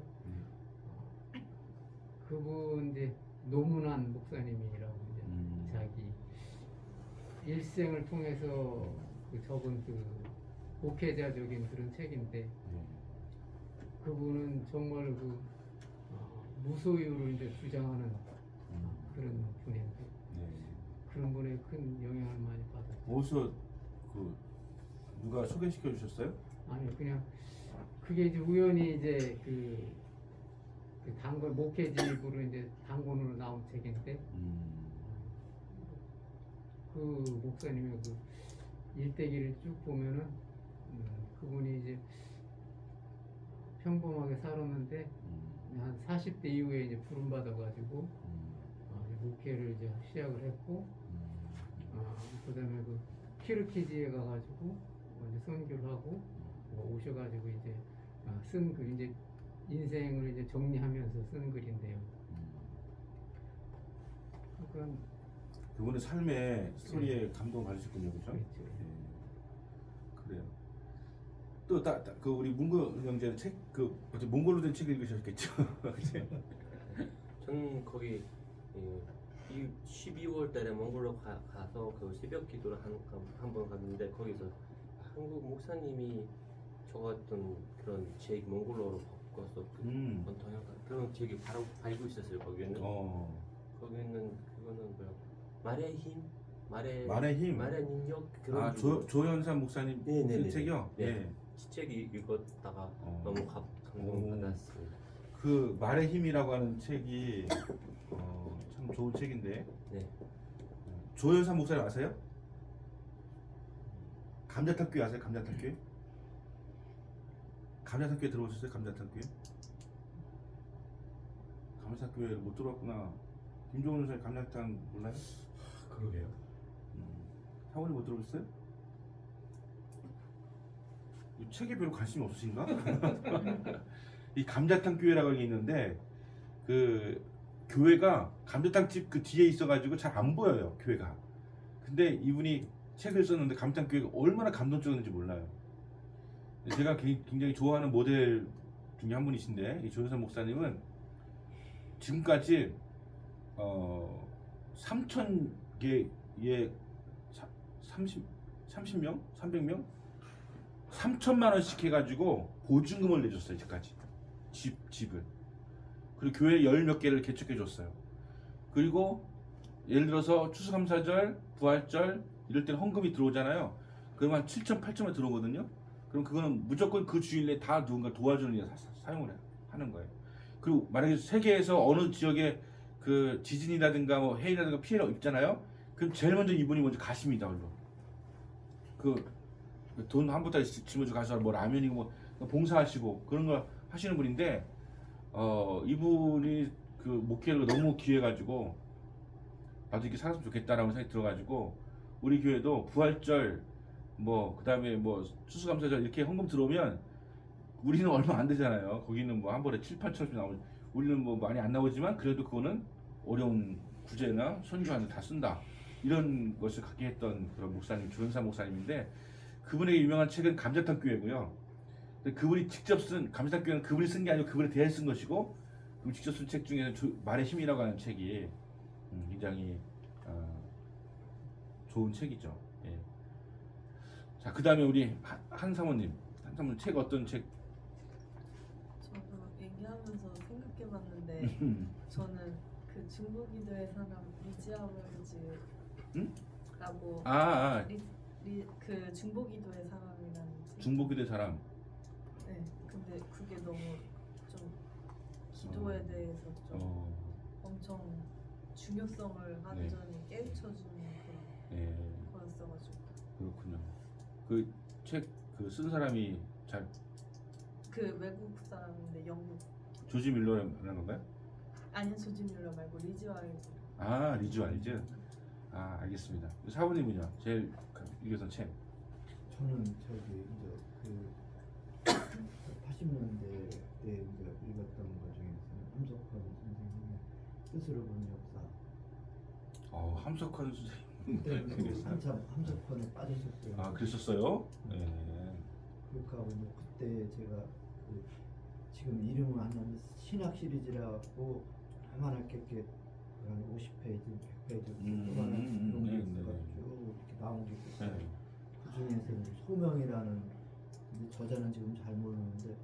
그분 이제 노문환 목사님이라고 이제 자기 일생을 통해서 그 적은 그 목회자적인 그런 책인데 그분은 정말 그 무소유를 이제 주장하는 그런 분인데 그런 분의 큰 영향을 많이 받았어요. 어디서 그 누가 소개시켜 주셨어요? 아니 그냥 그게 이제 우연히 이제 그 단권 목회집으로 이제 단권으로 나온 책인데 그 목사님의 그 일대기를 쭉 보면은 그분이 이제 평범하게 살았는데 한 40대 이후에 이제 부름 받아가지고 목회를 이제 시작을 했고 그다음에 그 키르키지에 가가지고 이제 선교를 하고 오셔가지고 이제 쓴 글 이제 인생을 이제 정리하면서 쓴 글인데요. 그러니까 그분의 삶의 스토리에 감동 받으셨군요, 그렇죠? 그렇죠. 그래요. 또 그 우리 문구 형제는 책그 몽골로 된 책 읽으셨겠죠? 저는 거기 이 12월 달에 몽골로 가서 그 새벽 기도를 한 번 갔는데 거기서 한국 목사님이 적었던 그런 책 몽골어로 바꿔서 번역한 그런 책이 바로 알고 있었어요. 거기에는 거기는 그거는 뭐야 말의 힘 말의 힘. 말의 능력 그런 아, 조현산 목사님 네네네. 쓴 책이요? 네. 예. 책이 읽었다가 너무 감동 받았어요. 그 말의 힘이라고 하는 책이 참 좋은 책인데. 네. 조현산 목사님 아세요? 감자탕교회 아세요? 감자탕교회? 감자탕교회 들어오셨어요? 감자탕교회? 감자탕교회를 못 들어왔구나. 김종훈 선생 감자탕 몰라요? 그러게요. 사원이 못 들어오셨어요? 이 책에 별로 관심이 없으신가? 이 감자탕 교회라고 있는데 그 교회가 감자탕집 그 뒤에 있어가지고 잘 안 보여요, 교회가. 근데 이분이 책을 썼는데 감자탕 교회가 얼마나 감동적이었는지 몰라요. 제가 굉장히 좋아하는 모델 중에 한 분이신데 이 조현선 목사님은 지금까지 3,000개의 30명? 300명? 3천만 원씩 해가지고 보증금을 내줬어요. 이제까지 집을. 그리고 교회 열 몇 개를 개척해 줬어요. 그리고 예를 들어서 추수감사절, 부활절 이럴 때는 헌금이 들어오잖아요. 그러면 한 7천, 8천만 들어오거든요. 그럼 그거는 무조건 그 주일에 다 누군가 도와주는 일 사용을 하는 거예요. 그리고 만약에 세계에서 어느 지역에 그 지진이라든가 뭐 해이라든가 피해가 있잖아요. 그럼 제일 먼저 이분이 먼저 가십니다. 얼른. 돈 한 보따리 짊어지고 가서 뭐 라면이고 뭐 봉사하시고 그런 거 하시는 분인데 이분이 그 목회를 너무 귀해가지고 나도 이렇게 살았으면 좋겠다라는 생각이 들어가지고 우리 교회도 부활절 뭐 그다음에 뭐 추수감사절 이렇게 헌금 들어오면 우리는 얼마 안 되잖아요. 거기는 뭐 한 번에 7, 8천씩 나오고 우리는 뭐 많이 안 나오지만 그래도 그거는 어려운 구제나 선교하는데 다 쓴다. 이런 것을 갖게 했던 그런 목사님 조현사 목사님인데 그분에게 유명한 책은 감자탕 교회고요. 그분이 직접 쓴 감자탕 교회는 그분이 쓴 게 아니고 그분에 대해 쓴 것이고 그분이 직접 쓴 책 중에는 말의 힘이라고 하는 책이 굉장히 좋은 책이죠. 예. 자, 그 다음에 우리 한 사모님 책 어떤 책? 저도 얘기하면서 생각해봤는데 저는 그 중보기도의 사람 리지아버즈라고 그 중보기도의 사람이라는 책. 중보기도의 사람. 네, 근데 그게 너무 좀 기도에 대해서 좀 엄청 중요성을 완전히 깨우쳐주는 그런 거였어가지고. 그렇군요. 그 책 그 쓴 사람이 그 외국 사람인데 영국. 조지 밀러라는 건가요? 아니요, 조지 밀러 말고 리즈 와이즈. 아, 리즈 와이즈. 아, 알겠습니다. 사모님은요? 제일 읽었던 책. 저는 저기 이제 그 80년대 때 이제 읽었던 것 중에서는 함석헌 선생님의 뜻으로 본 역사. 함석헌 선생님. 그때 한참 함석헌에 빠졌었어요. 아, 그랬었어요? 네. 그러니까 뭐 그때 제가 그 지금 이름은 안 나는 신학 시리즈라 갖고 조그만하게 이렇게 한 50페이지, 100페이지 조그만한 그런 게 있어가지고 이렇게 나온 게 있었어요. 그 중에서 이제 소명이라는 이제 저자는 지금 잘 모르는데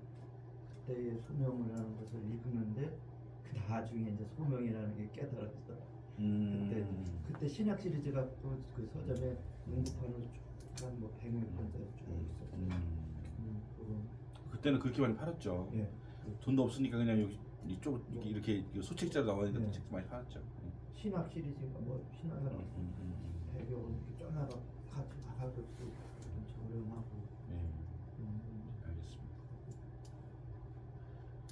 그때의 소명을 하는 것을 읽는데 그 나중에 이제 소명이라는 게 깨달았어요. 그때 신학 시리즈 갖고 그 서점에 문구판으로 한뭐 100몇 권짜리 쭉 있었어요. 그때는 그렇게 많이 팔았죠. 예. 돈도 없으니까 그냥 여기 이쪽 이렇게 소책자로 나오니까 네. 책도 많이 팔았죠. 신학 시리즈가 뭐 신학이라고 100여 권 이렇게 쪼나가 가격도 저렴하고. 네. 알겠습니다.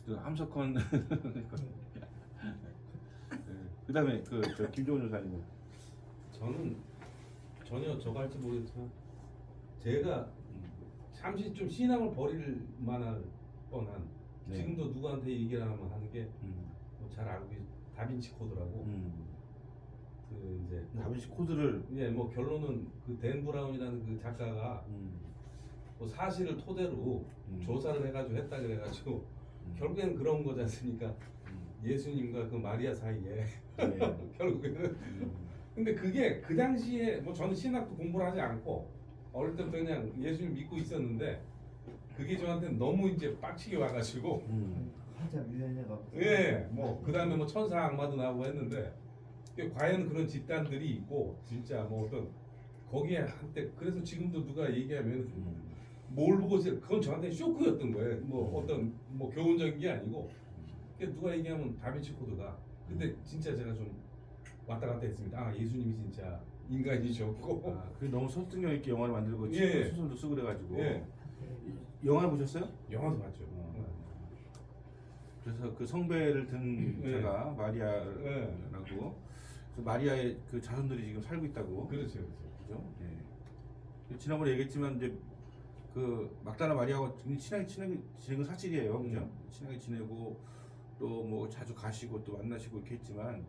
그 함석헌 그다음에 저 김종훈 조사님은 저는 전혀 저거 할지 모르겠지만 제가 잠시 좀 신앙을 버릴 만한 뻔한 네. 지금도 누구한테 얘기를 하면 하는 게 잘 알고 다빈치 코드라고 그 이제 다빈치 코드를 뭐 결론은 그 댄 브라운이라는 그 작가가 뭐 사실을 토대로 조사를 해가지고 했다 그래가지고 결국에는 그런 거지 않습니까? 예수님과 그 마리아 사이에 네. 결국에는 근데 그게 그 당시에 뭐 저는 신학도 공부를 하지 않고 어릴 때부터 그냥 예수님 믿고 있었는데 그게 저한테 너무 이제 빡치게 와가지고 한참 유행해가지고. 뭐 그 다음에 뭐 천사 악마도 나오고 했는데 과연 그런 집단들이 있고 진짜 뭐 어떤 거기에 한때 그래서 지금도 누가 얘기하면 뭘 보고 그건 저한테 쇼크였던 거예요. 뭐 어떤 뭐 교훈적인 게 아니고 누가 얘기하면 다빈치 코드가 근데 진짜 제가 좀 왔다 갔다 했습니다. 아 예수님이 진짜 인간이셨고 그게 너무 설득력 있게 영화를 만들고 예. 소설도 쓰고 그래가지고 예. 영화 보셨어요? 영화도 봤죠. 그래서 그 성배를 든 예. 자가 마리아라고 예. 그래서 마리아의 그 자손들이 지금 살고 있다고 그렇죠. 그죠? 예. 지난번에 얘기했지만 이제 그 막달라 마리아하고 친하게 지내는 건 사실이에요, 그죠? 친하게 지내고 또 뭐 자주 가시고 또 만나시고 이렇게 했지만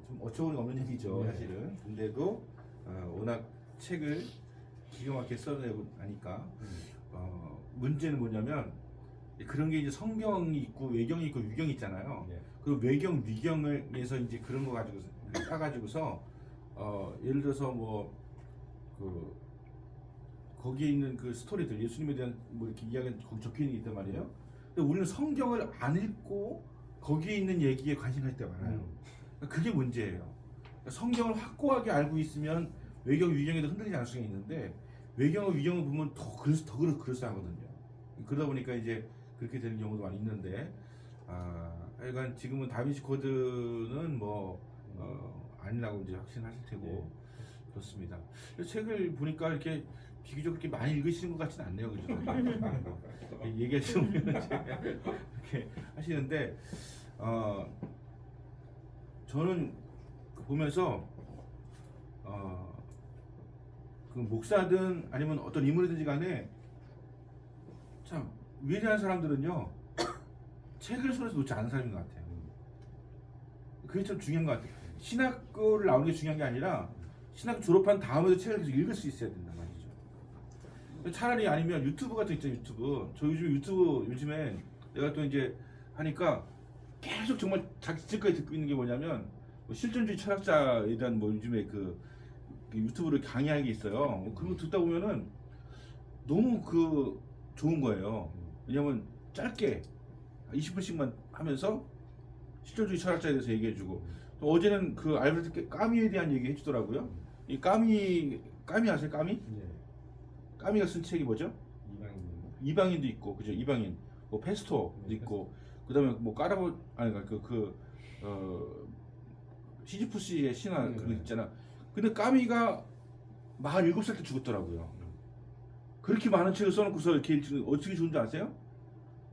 좀 어처구니 없는 얘기죠, 네. 사실은. 근데도 워낙 책을 기가 막히게 써내고 나니까 문제는 뭐냐면 그런 게 이제 성경이 있고 외경이 있고 위경이 있잖아요. 예. 그 외경 위경에서 이제 그런 거 가지고 따가지고서 예를 들어서 뭐 그 거기에 있는 그 스토리들 예수님에 대한 뭐 이렇게 이야기가 거기 적혀 있는 게 있단 말이에요. 근데 우리는 성경을 안 읽고 거기에 있는 얘기에 관심 가질 때가 많아요. 그게 문제예요. 성경을 확고하게 알고 있으면 외경 위경에도 흔들리지 않을 수가 있는데 외경과 위경을 보면 더 그럴싸하거든요. 그러다 보니까 이제 그렇게 되는 경우도 많이 있는데 하여간 지금은 다빈치 코드는 뭐 아니라고 이제 확신하실 테고 그렇습니다. 책을 보니까 이렇게 비교적 그렇게 많이 읽으시는 것 같지는 않네요, 그죠? 얘기하시면 이렇게 하시는데 저는 보면서 그 목사든 아니면 어떤 인물이든지 간에 참 위대한 사람들은요 책을 손에서 놓지 않은 사람인 것 같아요. 그게 참 중요한 것 같아요. 신학교를 나오는 게 중요한 게 아니라 신학교 졸업한 다음에도 책을 계속 읽을 수 있어야 된단 말이죠. 차라리 아니면 유튜브 같은 거 있잖아요. 유튜브. 저 요즘에 내가 또 이제 하니까 계속 정말 지금까지 듣고 있는 게 뭐냐면 뭐 실존주의 철학자에 대한 뭐 요즘에 그 유튜브로 강의하는 게 있어요. 그런 거 듣다 보면은 너무 좋은 거예요. 왜냐면 짧게 20분씩만 하면서 실존주의 철학자에 대해서 얘기해주고 또 어제는 그 알베르트 까미에 대한 얘기 해주더라고요. 이 까미 아세요? 까미? 까미가 쓴 책이 뭐죠? 이방인도 있고 그죠? 이방인 뭐 페스토도 있고 그다음에 뭐 까라보 아니 시지푸스의 신화 그거 있잖아. 근데 까미가 47살 때 죽었더라고요. 그렇게 많은 책을 써놓고서 이렇게 어떻게 좋은지 아세요?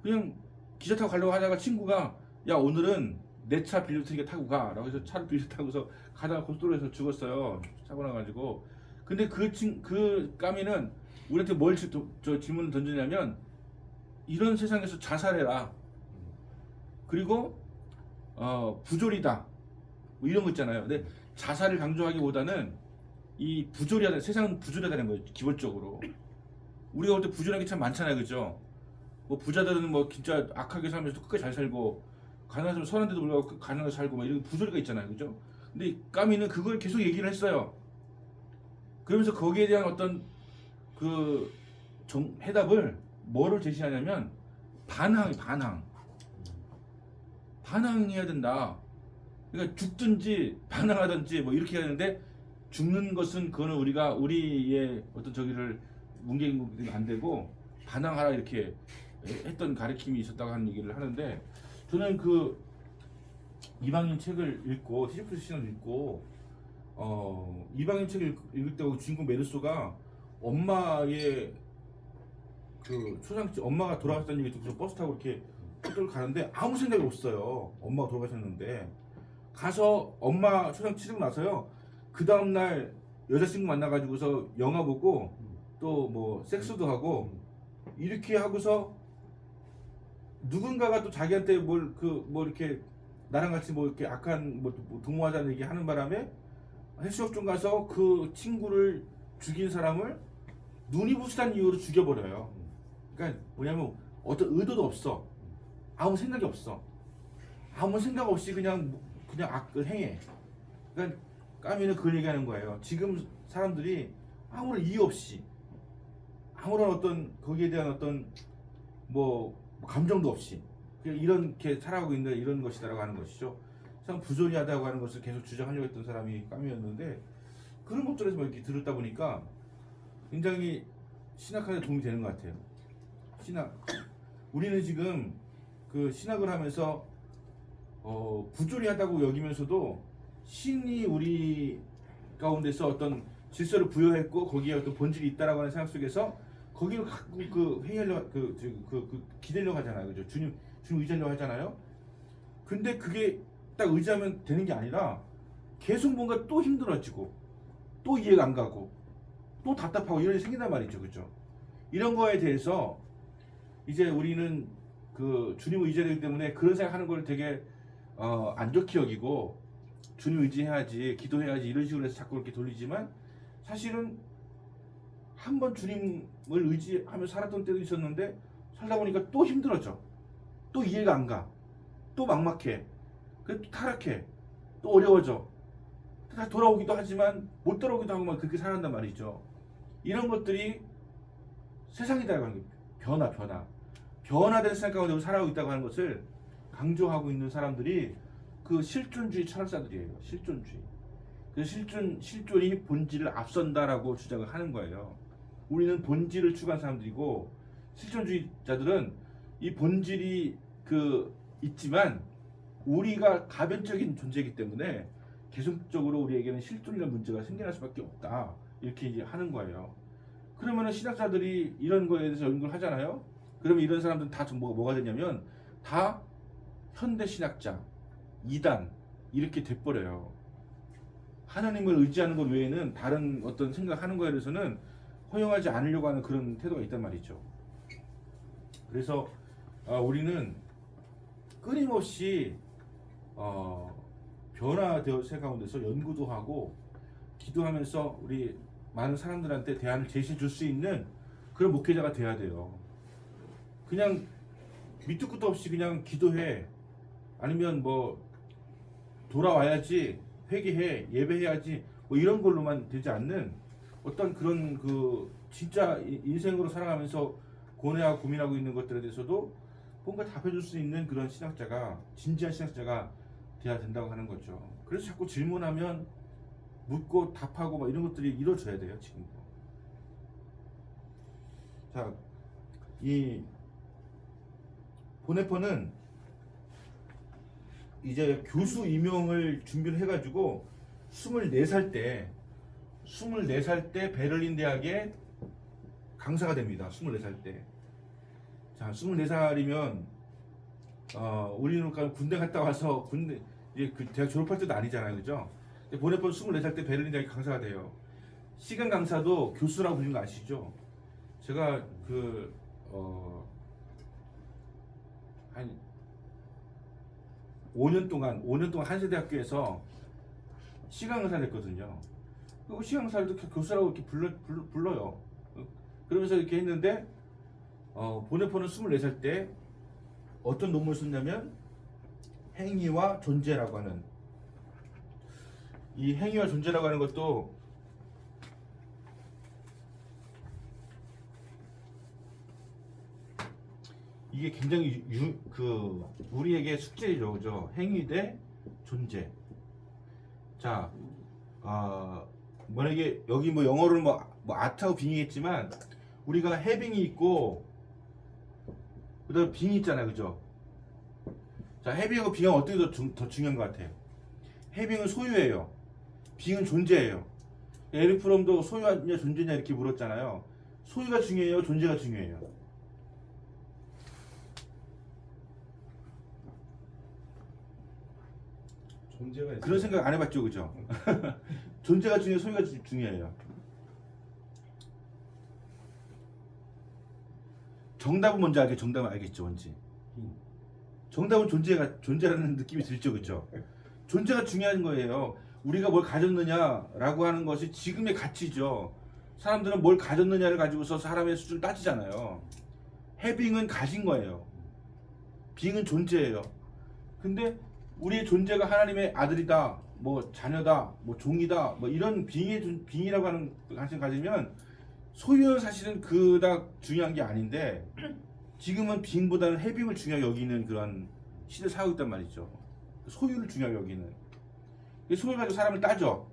그냥 기차 타고 가려고 하다가 친구가 야 오늘은 내 차 빌릴 테니까 타고 가 라고 해서 차를 빌려 타고서 가다가 고속도로에서 죽었어요. 사고 나가지고. 근데 그 까미는 우리한테 뭘 질문을 던지냐면 이런 세상에서 자살해라. 그리고 부조리다. 뭐 이런 거 있잖아요. 근데 자살을 강조하기보다는 이 부조리하다. 세상은 부조리하다는 거예요. 기본적으로. 우리가 볼 때 부조리한 게 참 많잖아요. 그죠? 뭐 부자들은 뭐 진짜 악하게 살면서 끝까지 잘 살고 가난한 사람 선한데도 불구하고 가난하게 살고 막 이런 부조리가 있잖아요. 그죠? 근데 까미는 그걸 계속 얘기를 했어요. 그러면서 거기에 대한 어떤 해답을 뭐를 제시하냐면 반항해야 된다. 그러니까 죽든지 반항하든지 뭐 이렇게 해야 되는데 죽는 것은 그거는 우리의 어떤 저기를 뭉개면 안 되고 반항하라 이렇게 했던 가르침이 있었다고 하는 얘기를 하는데 저는 그 이방인 책을 읽고 시지푸스 신화를 읽고 이방인 책을 읽을 때 주인공 메르소가 엄마의 그 초상집 엄마가 돌아갔다는 얘기 듣고서 버스 타고 이렇게 학교를 가는데 아무 생각이 없어요. 엄마가 돌아가셨는데 가서 엄마 초장 치르고 나서요. 그 다음 날 여자친구 만나가지고서 영화 보고 또 뭐 섹스도 하고 이렇게 하고서 누군가가 또 자기한테 뭘 이렇게 나랑 같이 뭐 이렇게 악한 뭐 동무하자는 얘기 하는 바람에 해수욕장 가서 그 친구를 죽인 사람을 눈이 부시다는 이유로 죽여버려요. 그러니까 뭐냐면 어떤 의도도 없어. 아무 생각이 없어. 아무 생각 없이 그냥 악을 행해. 그러니까 까미는 그걸 얘기하는 거예요. 지금 사람들이 아무런 이유 없이 아무런 어떤 거기에 대한 어떤 뭐 감정도 없이 그냥 이렇게 살아가고 있는 이런 것이다라고 하는 것이죠. 참 부조리하다고 하는 것을 계속 주장하려고 했던 사람이 까미였는데 그런 것들에서 뭐 이렇게 들었다 보니까 굉장히 신학하는 데 도움이 되는 것 같아요. 신학. 우리는 지금 그 신학을 하면서 부조리하다고 여기면서도 신이 우리 가운데서 어떤 질서를 부여했고 거기에 어떤 본질이 있다라고 하는 생각 속에서 거기를 갖고 회의하려 기대려고 하잖아요. 그죠? 주님 의지하려고 하잖아요. 근데 그게 딱 의지하면 되는 게 아니라 계속 뭔가 또 힘들어지고 또 이해가 안 가고 또 답답하고 이런 일이 생긴단 말이죠. 그죠? 이런 거에 대해서 이제 우리는 그 주님을 의지하기 때문에 그런 생각하는 걸 되게 안 좋게 여기고 주님 의지해야지 기도해야지 이런 식으로 해서 자꾸 이렇게 돌리지만 사실은 한번 주님을 의지하며 살았던 때도 있었는데 살다 보니까 또 힘들어져. 또 이해가 안 가. 또 막막해. 그래 또 타락해. 또 어려워져. 다 돌아오기도 하지만 못 돌아오기도 하고 막 그렇게 살아간단 말이죠. 이런 것들이 세상이다라고 하는 거예요. 변화된 세상 가운데 살아가고 있다고 하는 것을 강조하고 있는 사람들이 그 실존주의 철학자들이에요. 실존주의. 그 실존이 본질을 앞선다라고 주장을 하는 거예요. 우리는 본질을 추구한 사람들이고 실존주의자들은 이 본질이 있지만 우리가 가변적인 존재이기 때문에 계속적으로 우리에게는 실존이라는 문제가 생겨날 수밖에 없다. 이렇게 이제 하는 거예요. 그러면은 신학자들이 이런 거에 대해서 연구를 하잖아요. 그러면 이런 사람들은 다 뭐가 되냐면 다 현대 신학자, 이단 이렇게 돼버려요. 하나님을 의지하는 것 외에는 다른 어떤 생각하는 거에 대해서는 허용하지 않으려고 하는 그런 태도가 있단 말이죠. 그래서 우리는 끊임없이 변화되어 세 가운데서 연구도 하고 기도하면서 우리 많은 사람들한테 대안을 제시해 줄 수 있는 그런 목회자가 돼야 돼요. 그냥 밑도 끝도 없이 그냥 기도해 아니면 뭐 돌아와야지 회개해 예배해야지 뭐 이런 걸로만 되지 않는 어떤 그런 진짜 인생으로 살아가면서 고뇌하고 고민하고 있는 것들에 대해서도 뭔가 답해줄 수 있는 그런 신학자가 진지한 신학자가 돼야 된다고 하는 거죠. 그래서 자꾸 질문하면 묻고 답하고 막 이런 것들이 이루어져야 돼요. 지금도. 자, 이 보네퍼는 이제 교수 임용을 준비를 해가지고 24살 때 베를린 대학에 강사가 됩니다. 24살 때. 자, 24살이면 우리는 군대 갔다 와서 이제 그 대학 졸업할 때도 아니잖아요, 그죠? 보네퍼는 24살 때 베를린 대학에 강사가 돼요. 시간 강사도 교수라고 불리는 거 아시죠? 제가 한 5년 동안 한세대학교에서 시간 강사를 했거든요. 그리고 시간 강사도 교수라고 이렇게 불러요. 그러면서 이렇게 했는데 보네퍼는 24살 때 어떤 논문을 썼냐면 행위와 존재라고 하는 이 행위와 존재라고 하는 것도 이게 굉장히 우리에게 숙제죠, 그죠? 행위 대 존재. 자, 만약에 여기 뭐 영어로는 뭐 아트하고 빙이겠지만 우리가 해빙이 있고 그다음에 빙이 있잖아요, 그죠? 자, 해빙하고 빙은 어떻게 더 중요한 것 같아요? 해빙은 소유예요. 빙은 존재예요. 에릭 프롬도 소유냐 존재냐 이렇게 물었잖아요. 소유가 중요해요, 존재가 중요해요. 존재가 있어요. 그런 생각 안 해봤죠, 그죠? 존재가 중요해요, 소유가 중요해요. 정답은 뭔지 알겠죠? 정답은 알겠죠, 뭔지. 정답은 존재라는 느낌이 들죠, 그죠? 존재가 중요한 거예요. 우리가 뭘 가졌느냐라고 하는 것이 지금의 가치죠. 사람들은 뭘 가졌느냐를 가지고서 사람의 수준을 따지잖아요. 해빙은 가진 거예요. 빙은 존재예요. 근데 우리의 존재가 하나님의 아들이다, 뭐 자녀다, 뭐 종이다, 뭐 이런 빙이라고 하는 관심을 가지면 소유는 사실은 그닥 중요한 게 아닌데 지금은 빙보다는 해빙을 중요하게 여기는 그런 시대를 살고 있단 말이죠. 소유를 중요하게 여기는. 소유를 가지고 사람을 따져.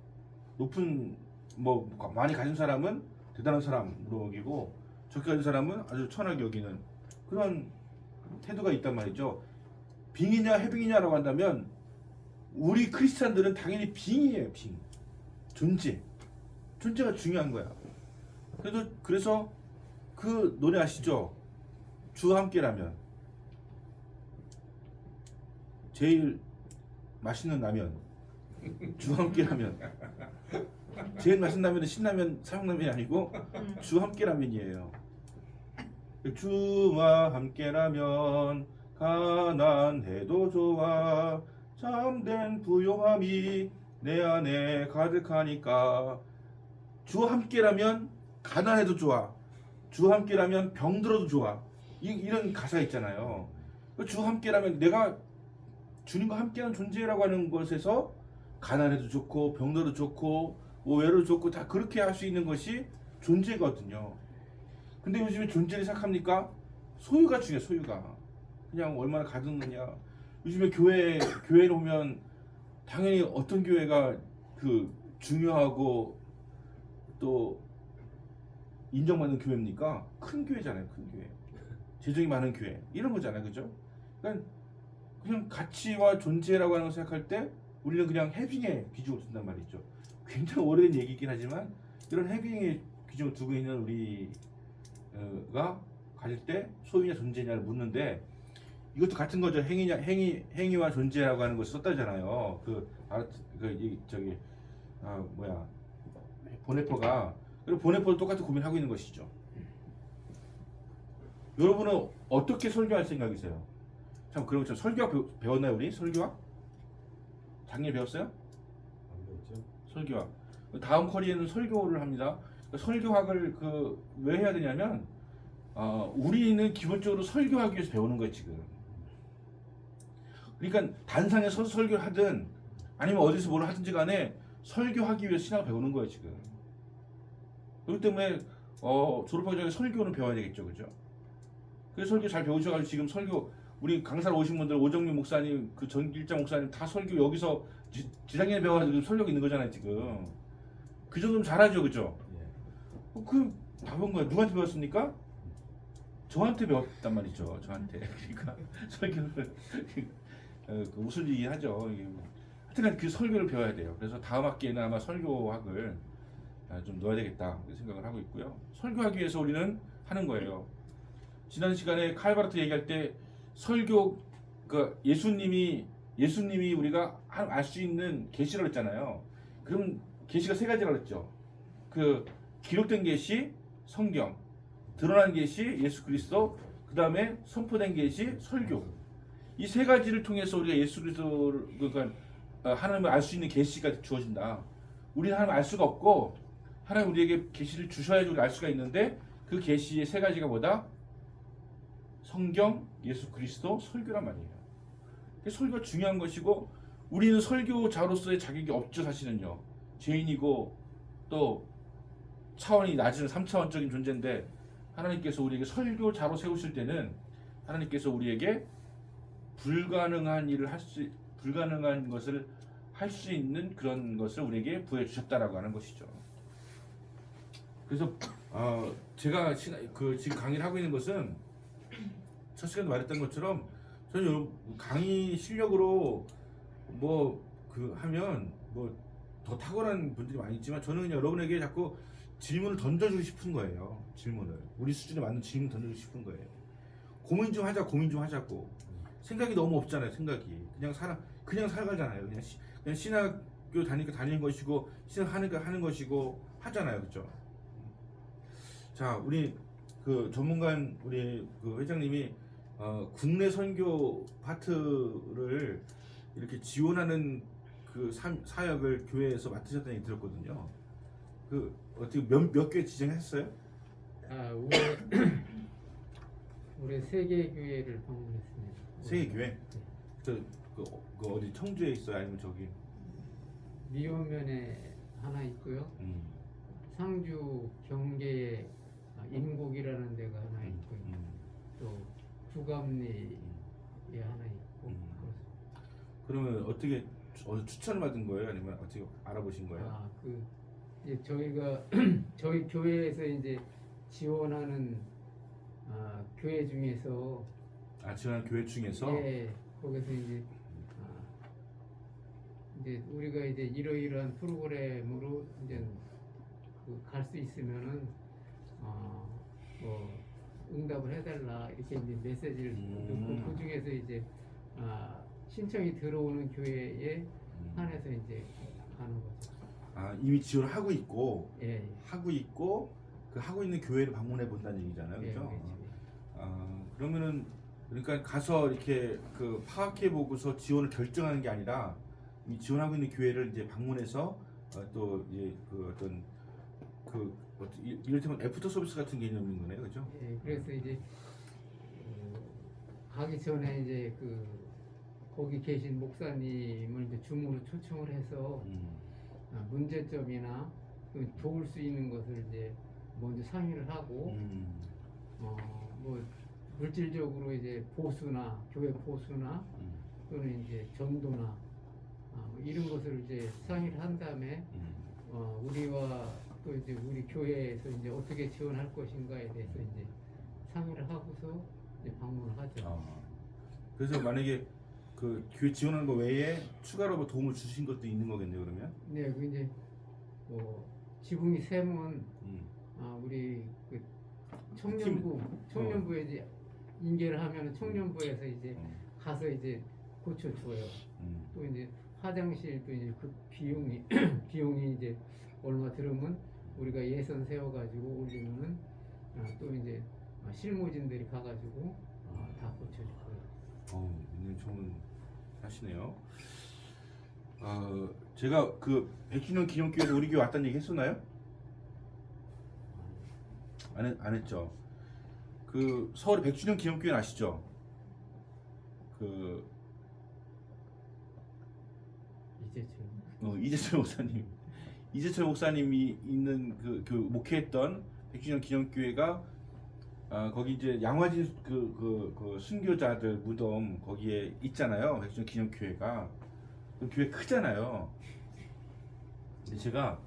높은 뭐 많이 가진 사람은 대단한 사람으로 여기고 적게 가진 사람은 아주 천하게 여기는 그런 태도가 있단 말이죠. 빙이냐 해빙이냐라고 한다면 우리 크리스찬들은 당연히 빙이에요. 빙. 존재가 중요한 거야. 그래서 그 노래 아시죠? 주와 함께라면. 제일 맛있는 라면. 주와 함께라면. 제일 맛있는 라면은 신라면 삼양라면이 아니고 주와 함께라면이에요. 주와 함께라면 가난해도 좋아 참된 부요함이 내 안에 가득하니까. 주와 함께라면 가난해도 좋아. 주와 함께라면 병들어도 좋아. 이런 가사가 있잖아요. 주와 함께라면 내가 주님과 함께하는 존재라고 하는 것에서 가난해도 좋고 병들어도 좋고 뭐 외로도 좋고 다 그렇게 할 수 있는 것이 존재거든요. 근데 요즘에 존재를 생각합니까? 소유가 중요해. 소유가 그냥 얼마나 가졌느냐. 요즘에 교회를 오면 당연히 어떤 교회가 그 중요하고 또 인정받는 교회입니까? 큰 교회잖아요. 큰 교회. 재정이 많은 교회. 이런 거잖아요. 그죠? 그러니까 그냥 가치와 존재라고 하는 걸 생각할 때 우리는 그냥 해빙에 비중을 둔단 말이죠. 굉장히 오래된 얘기이긴 하지만 이런 해빙에 비중을 두고 있는 우리가 가질 때 소유냐 존재냐를 묻는데 이것도 같은 거죠. 행위와 존재라고 하는 것을 썼다잖아요. 보네퍼가. 그리고 보네퍼도 똑같은 고민하고 있는 것이죠. 여러분은 어떻게 설교할 생각이세요? 참 그런 것처럼 설교학 배웠나요 우리? 설교학? 작년에 배웠어요? 안 되죠. 설교학. 다음 커리에는 설교를 합니다. 설교학을 왜 해야 되냐면 우리는 기본적으로 설교하기 위해서 배우는 거예요 지금. 그러니까 단상에 서서 설교를 하든 아니면 어디서 뭘 하든지 간에 설교하기 위해서 신학을 배우는 거예요 지금. 그렇기 때문에 졸업하기 전에 설교는 배워야 되겠죠, 그죠? 그래서 설교 잘 배우셔가지고 지금 설교 우리 강사로 오신 분들 오정민 목사님, 그 전길장 목사님 다 설교 여기서 지상에 배워가지고 설교가 있는 거잖아요 지금. 그 정도면 잘하죠, 그죠? 예. 그 답은 거야. 누구한테 배웠습니까? 저한테 배웠단 말이죠. 저한테. 그러니까 설교를 웃을 얘기 하죠. 하여튼 그 설교를 배워야 돼요. 그래서 다음 학기에는 아마 설교학을 좀 넣어야 되겠다 생각을 하고 있고요. 설교하기 위해서 우리는 하는 거예요. 지난 시간에 칼바르트 얘기할 때 설교 예수님이 우리가 알 수 있는 계시라고 했잖아요. 그럼 계시가 세 가지라고 했죠. 그 기록된 계시, 성경, 드러난 계시, 예수 그리스도, 그 다음에 선포된 계시, 설교. 이 세 가지를 통해서 우리가 예수 그리스도를 그러니까 하나님을 알 수 있는 계시가 주어진다. 우리는 하나님을 알 수가 없고 하나님 우리에게 계시를 주셔야지 우리가 알 수가 있는데 그 계시의 세 가지가 뭐다? 성경, 예수 그리스도, 설교란 말이에요. 설교가 중요한 것이고 우리는 설교자로서의 자격이 없죠 사실은요. 죄인이고 또 차원이 낮은 3차원적인 존재인데 하나님께서 우리에게 설교자로 세우실 때는 하나님께서 우리에게 불가능한 것을 할 수 있는 그런 것을 우리에게 부여 주셨다라고 하는 것이죠. 그래서 제가 지금 강의를 하고 있는 것은 첫 시간에 말했던 것처럼 저는 강의 실력으로 하면 더 탁월한 분들이 많이 있지만 저는 그냥 여러분에게 자꾸 질문을 던져주고 싶은 거예요. 질문을 우리 수준에 맞는 질문 던져주고 싶은 거예요. 고민 좀 하자고. 생각이 너무 없잖아요. 생각이 그냥 살아가잖아요. 그냥 신학교 다니니까 다니는 것이고 신학하니까 하는 것이고 하잖아요, 그렇죠? 자, 우리 그 전문가인 우리 그 회장님이 국내 선교 파트를 이렇게 지원하는 그 사역을 교회에서 맡으셨다는 얘기 들었거든요. 그 어떻게 몇 개 지정했어요? 올해 세 개 교회를 방문했습니다. 세 개 교회? 네. 그 어디 청주에 있어요? 아니면 저기? 미원면에 하나 있고요. 상주 경계에 임곡이라는 데가 하나 있고요. 또 구감리에 하나 있고. 그렇습니다. 그러면 어떻게 추천을 받은 거예요? 아니면 어떻게 알아보신 거예요? 이제 저희가 저희 교회에서 이제 지원하는 교회 중에서 지원하는 교회 중에서? 예, 거기서 이제 우리가 이제 이러이러한 프로그램으로 이제 갈 수 있으면은 뭐 응답을 해달라 이렇게 이제 메시지를 넣고 그 중에서 이제 신청이 들어오는 교회에 한해서 이제 가는 거죠. 이미 지원을 하고 있고 예, 그 하고 있는 교회를 방문해 본다는 얘기잖아요, 예, 그렇죠? 그렇죠. 그러면은 그러니까 가서 이렇게 그 파악해 보고서 지원을 결정하는 게 아니라 이 지원하고 있는 교회를 이제 방문해서 또 이제 그 어떤 이를테면 애프터 서비스 같은 개념인 거네요, 그렇죠? 예, 그래서 이제 가기 전에 이제 거기 계신 목사님을 이제 줌으로 초청을 해서 문제점이나 도울 수 있는 것을 이제 먼저 상의를 하고 뭐 물질적으로 이제 보수나 교회 보수나 또는 이제 전도나 뭐 이런 것을 이제 상의를 한 다음에 우리와 또 이제 우리 교회에서 이제 어떻게 지원할 것인가에 대해서 이제 상의를 하고서 이제 방문을 하죠. 그래서 만약에 그 교회 지원하는 거 외에 추가로 뭐 도움을 주신 것도 있는 거겠네요, 그러면? 네, 그 이제 뭐 지붕이 샘은 우리 그 청년부에 이제 인계를 하면 청년부에서 이제 가서 이제 고쳐줘요. 또 이제 화장실도 이제 그 비용이 이제 얼마 들으면 우리가 예산 세워가지고 올리면은 또 이제 실무진들이 가가지고 다 고쳐줄 거예요. 굉장히 좋은 하시네요. 제가 그 100주년 기념교회에 우리 교회 왔다는 얘기 했었나요? 안 했죠. 그 서울의 100주년 기념교회 아시죠? 그 이재철 목사님이 있는 그 목회했던 100주년 기념교회가 거기 이제 양화진 그 순교자들 무덤 거기에 있잖아요. 100주년 기념교회가 그 교회 크잖아요. 근데 제가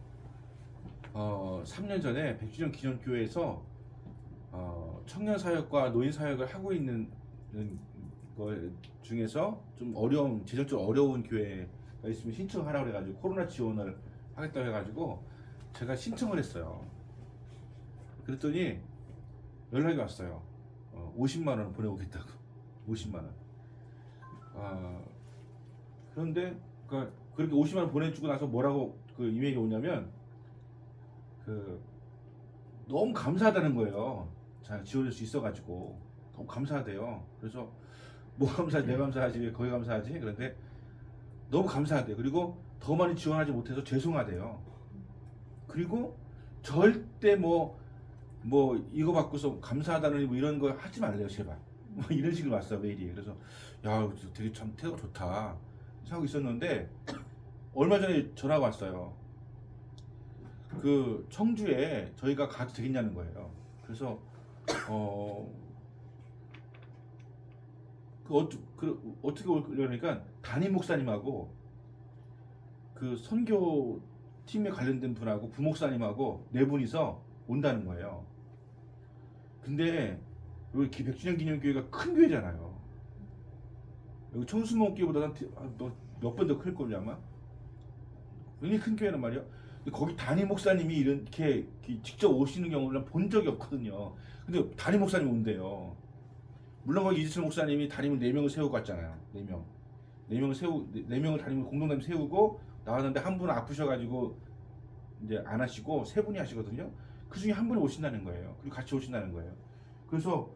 3년 전에 100주년 기념교회에서 청년 사역과 노인 사역을 하고 있는 거 중에서 좀 재정적으로 어려운 교회가 있으면 신청하라고 해가지고 코로나 지원을 하겠다고 해가지고 제가 신청을 했어요. 그랬더니 연락이 왔어요. 50만 원 보내오겠다고. 50만 원. 그런데 그렇게 50만 원 보내주고 나서 뭐라고 그 이메일이 오냐면 너무 감사하다는 거예요. 자, 지원할 수 있어가지고 너무 감사하대요. 그래서 뭐 감사하지, 내가 감사하지, 왜 거기 감사하지? 그런데 너무 감사하대요. 그리고 더 많이 지원하지 못해서 죄송하대요. 그리고 절대 뭐 이거 받고서 감사하다는 뭐 이런 거 하지 말래요, 제발. 뭐 이런 식으로 왔어, 메일이. 그래서 야, 되게 참 태도가 좋다 생각하고 있었는데 얼마 전에 전화가 왔어요. 그 청주에 저희가 가도 되겠냐는 거예요. 그래서 어떻게 오려니까 담임 목사님하고 그 선교 팀에 관련된 분하고 부목사님하고 네 분이서 온다는 거예요. 근데 여기 100주년 기념교회가 큰 교회잖아요. 여기 청수목교회보다 몇 번 더 클 걸요 아마. 굉장히 큰 교회란 말이에요. 근데 거기 담임 목사님이 이렇게 직접 오시는 경우는 본 적이 없거든요. 근데 담임 목사님 온대요. 물론 거기 이재철 목사님이 담임을 4명을 세우고 갔잖아요. 4명. 네 명을 담임 공동담임 세우고 나왔는데 한 분은 아프셔가지고 이제 안 하시고 세 분이 하시거든요. 그 중에 한 분이 오신다는 거예요. 그리고 같이 오신다는 거예요. 그래서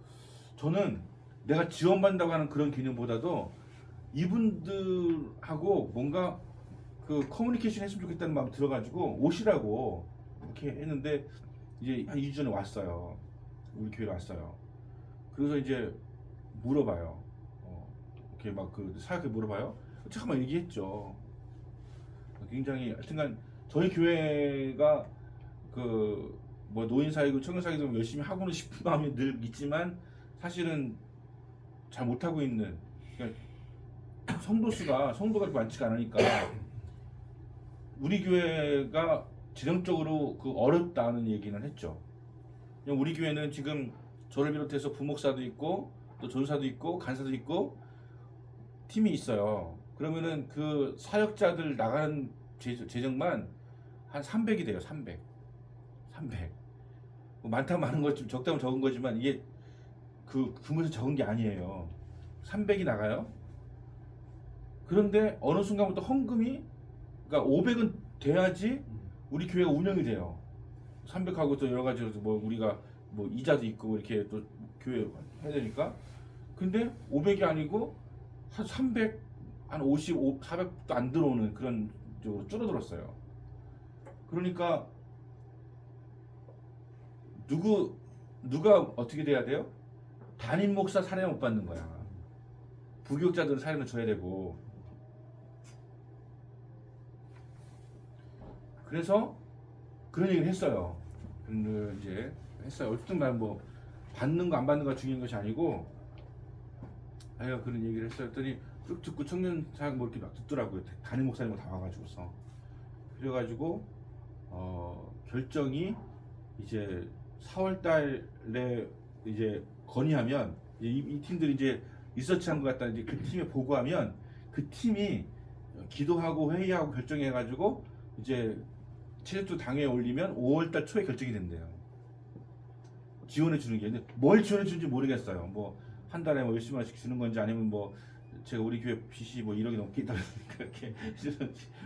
저는 내가 지원받는다고 하는 그런 개념보다도 이분들하고 뭔가 그 커뮤니케이션 했으면 좋겠다는 마음이 들어가지고 오시라고 이렇게 했는데 이제 한 2주 전에 왔어요. 우리 교회로 왔어요. 그래서 이제 물어봐요. 이렇게 막 그 사역에 물어봐요. 잠깐만 얘기했죠. 굉장히 하여튼간 저희 교회가 그 뭐 노인 사역이고 청년 사역도 열심히 하고는 싶은 마음이 늘 있지만 사실은 잘 못하고 있는, 그러니까 성도가 많지가 않으니까 우리 교회가 재정적으로 그 어렵다는 얘기는 했죠. 그냥 우리 교회는 지금 저를 비롯해서 부목사도 있고 또 전사도 있고 간사도 있고 팀이 있어요. 그러면은 그 사역자들 나가는 재정만 한 300이 돼요. 300. 뭐 많다면 많은 거지 적다면 적은 거지만 이게 그 규모에서 적은 게 아니에요. 300이 나가요. 그런데 어느 순간부터 헌금이, 그러니까 500은 돼야지 우리 교회가 운영이 돼요. 300하고 또 여러 가지 뭐 우리가 뭐 이자도 있고 이렇게 또 교회 해야 되니까. 근데 500이 아니고 한 300, 한 50, 400도 안 들어오는 그런 쪽으로 줄어들었어요. 그러니까 누가 어떻게 돼야 돼요? 담임 목사 사례는 못 받는 거야. 부교육자들은 사례는 줘야 되고. 그래서 그런 얘기를 했어요. 이제 했어요. 어쨌든 뭐 받는 거 안 받는 거 중요한 것이 아니고, 그런 얘기를 했어요. 했더니 쭉 듣고 청년 사역 뭐 이렇게 막 듣더라고요. 담임 목사님 다 와가지고서. 그래가지고 결정이 이제 4월 달에 이제 건의하면 이 팀들이 이제 리서치한 것 같다. 이제 그 팀에 보고하면 그 팀이 기도하고 회의하고 결정해가지고 이제 체제투 당에 올리면 5월 달 초에 결정이 된대요. 지원해 주는 게. 근데 뭘 지원해 주는지 모르겠어요. 뭐 한 달에 뭐 몇십만 원씩 주는 건지 아니면 뭐 제가 우리 교회 빚이 뭐 1억이 넘게 있다 그렇게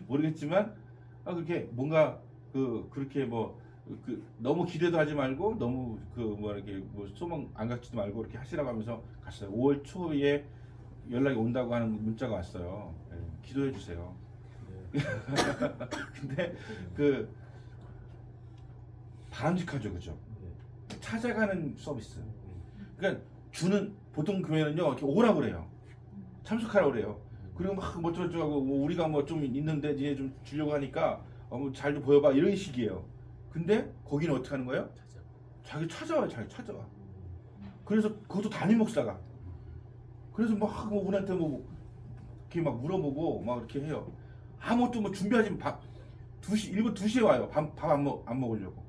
모르겠지만 그렇게 뭔가 그렇게 뭐 너무 기대도 하지 말고 너무 뭐 이렇게 뭐 소망 안 갖지도 말고 이렇게 하시라고 하면서 갔어요. 5월 초에 연락이 온다고 하는 문자가 왔어요. 기도해 주세요. 근데 바람직하죠, 그죠? 찾아가는 서비스. 그러니까 보통 교회는요 이렇게 오라고 그래요. 참석하라고 그래요. 그리고 막 뭐 저쩌고 뭐 우리가 뭐 좀 있는데 니네 좀 주려고 하니까 뭐 잘 좀 보여봐 이런 식이에요. 근데 거기는 어떻게 하는 거예요? 자기 찾아와. 그래서 그것도 담임 목사가. 그래서 막 우리한테 뭐 이렇게 막 물어보고 막 이렇게 해요. 아무것도 뭐 준비하지 마. 2시에 와요. 밥 안 먹으려고.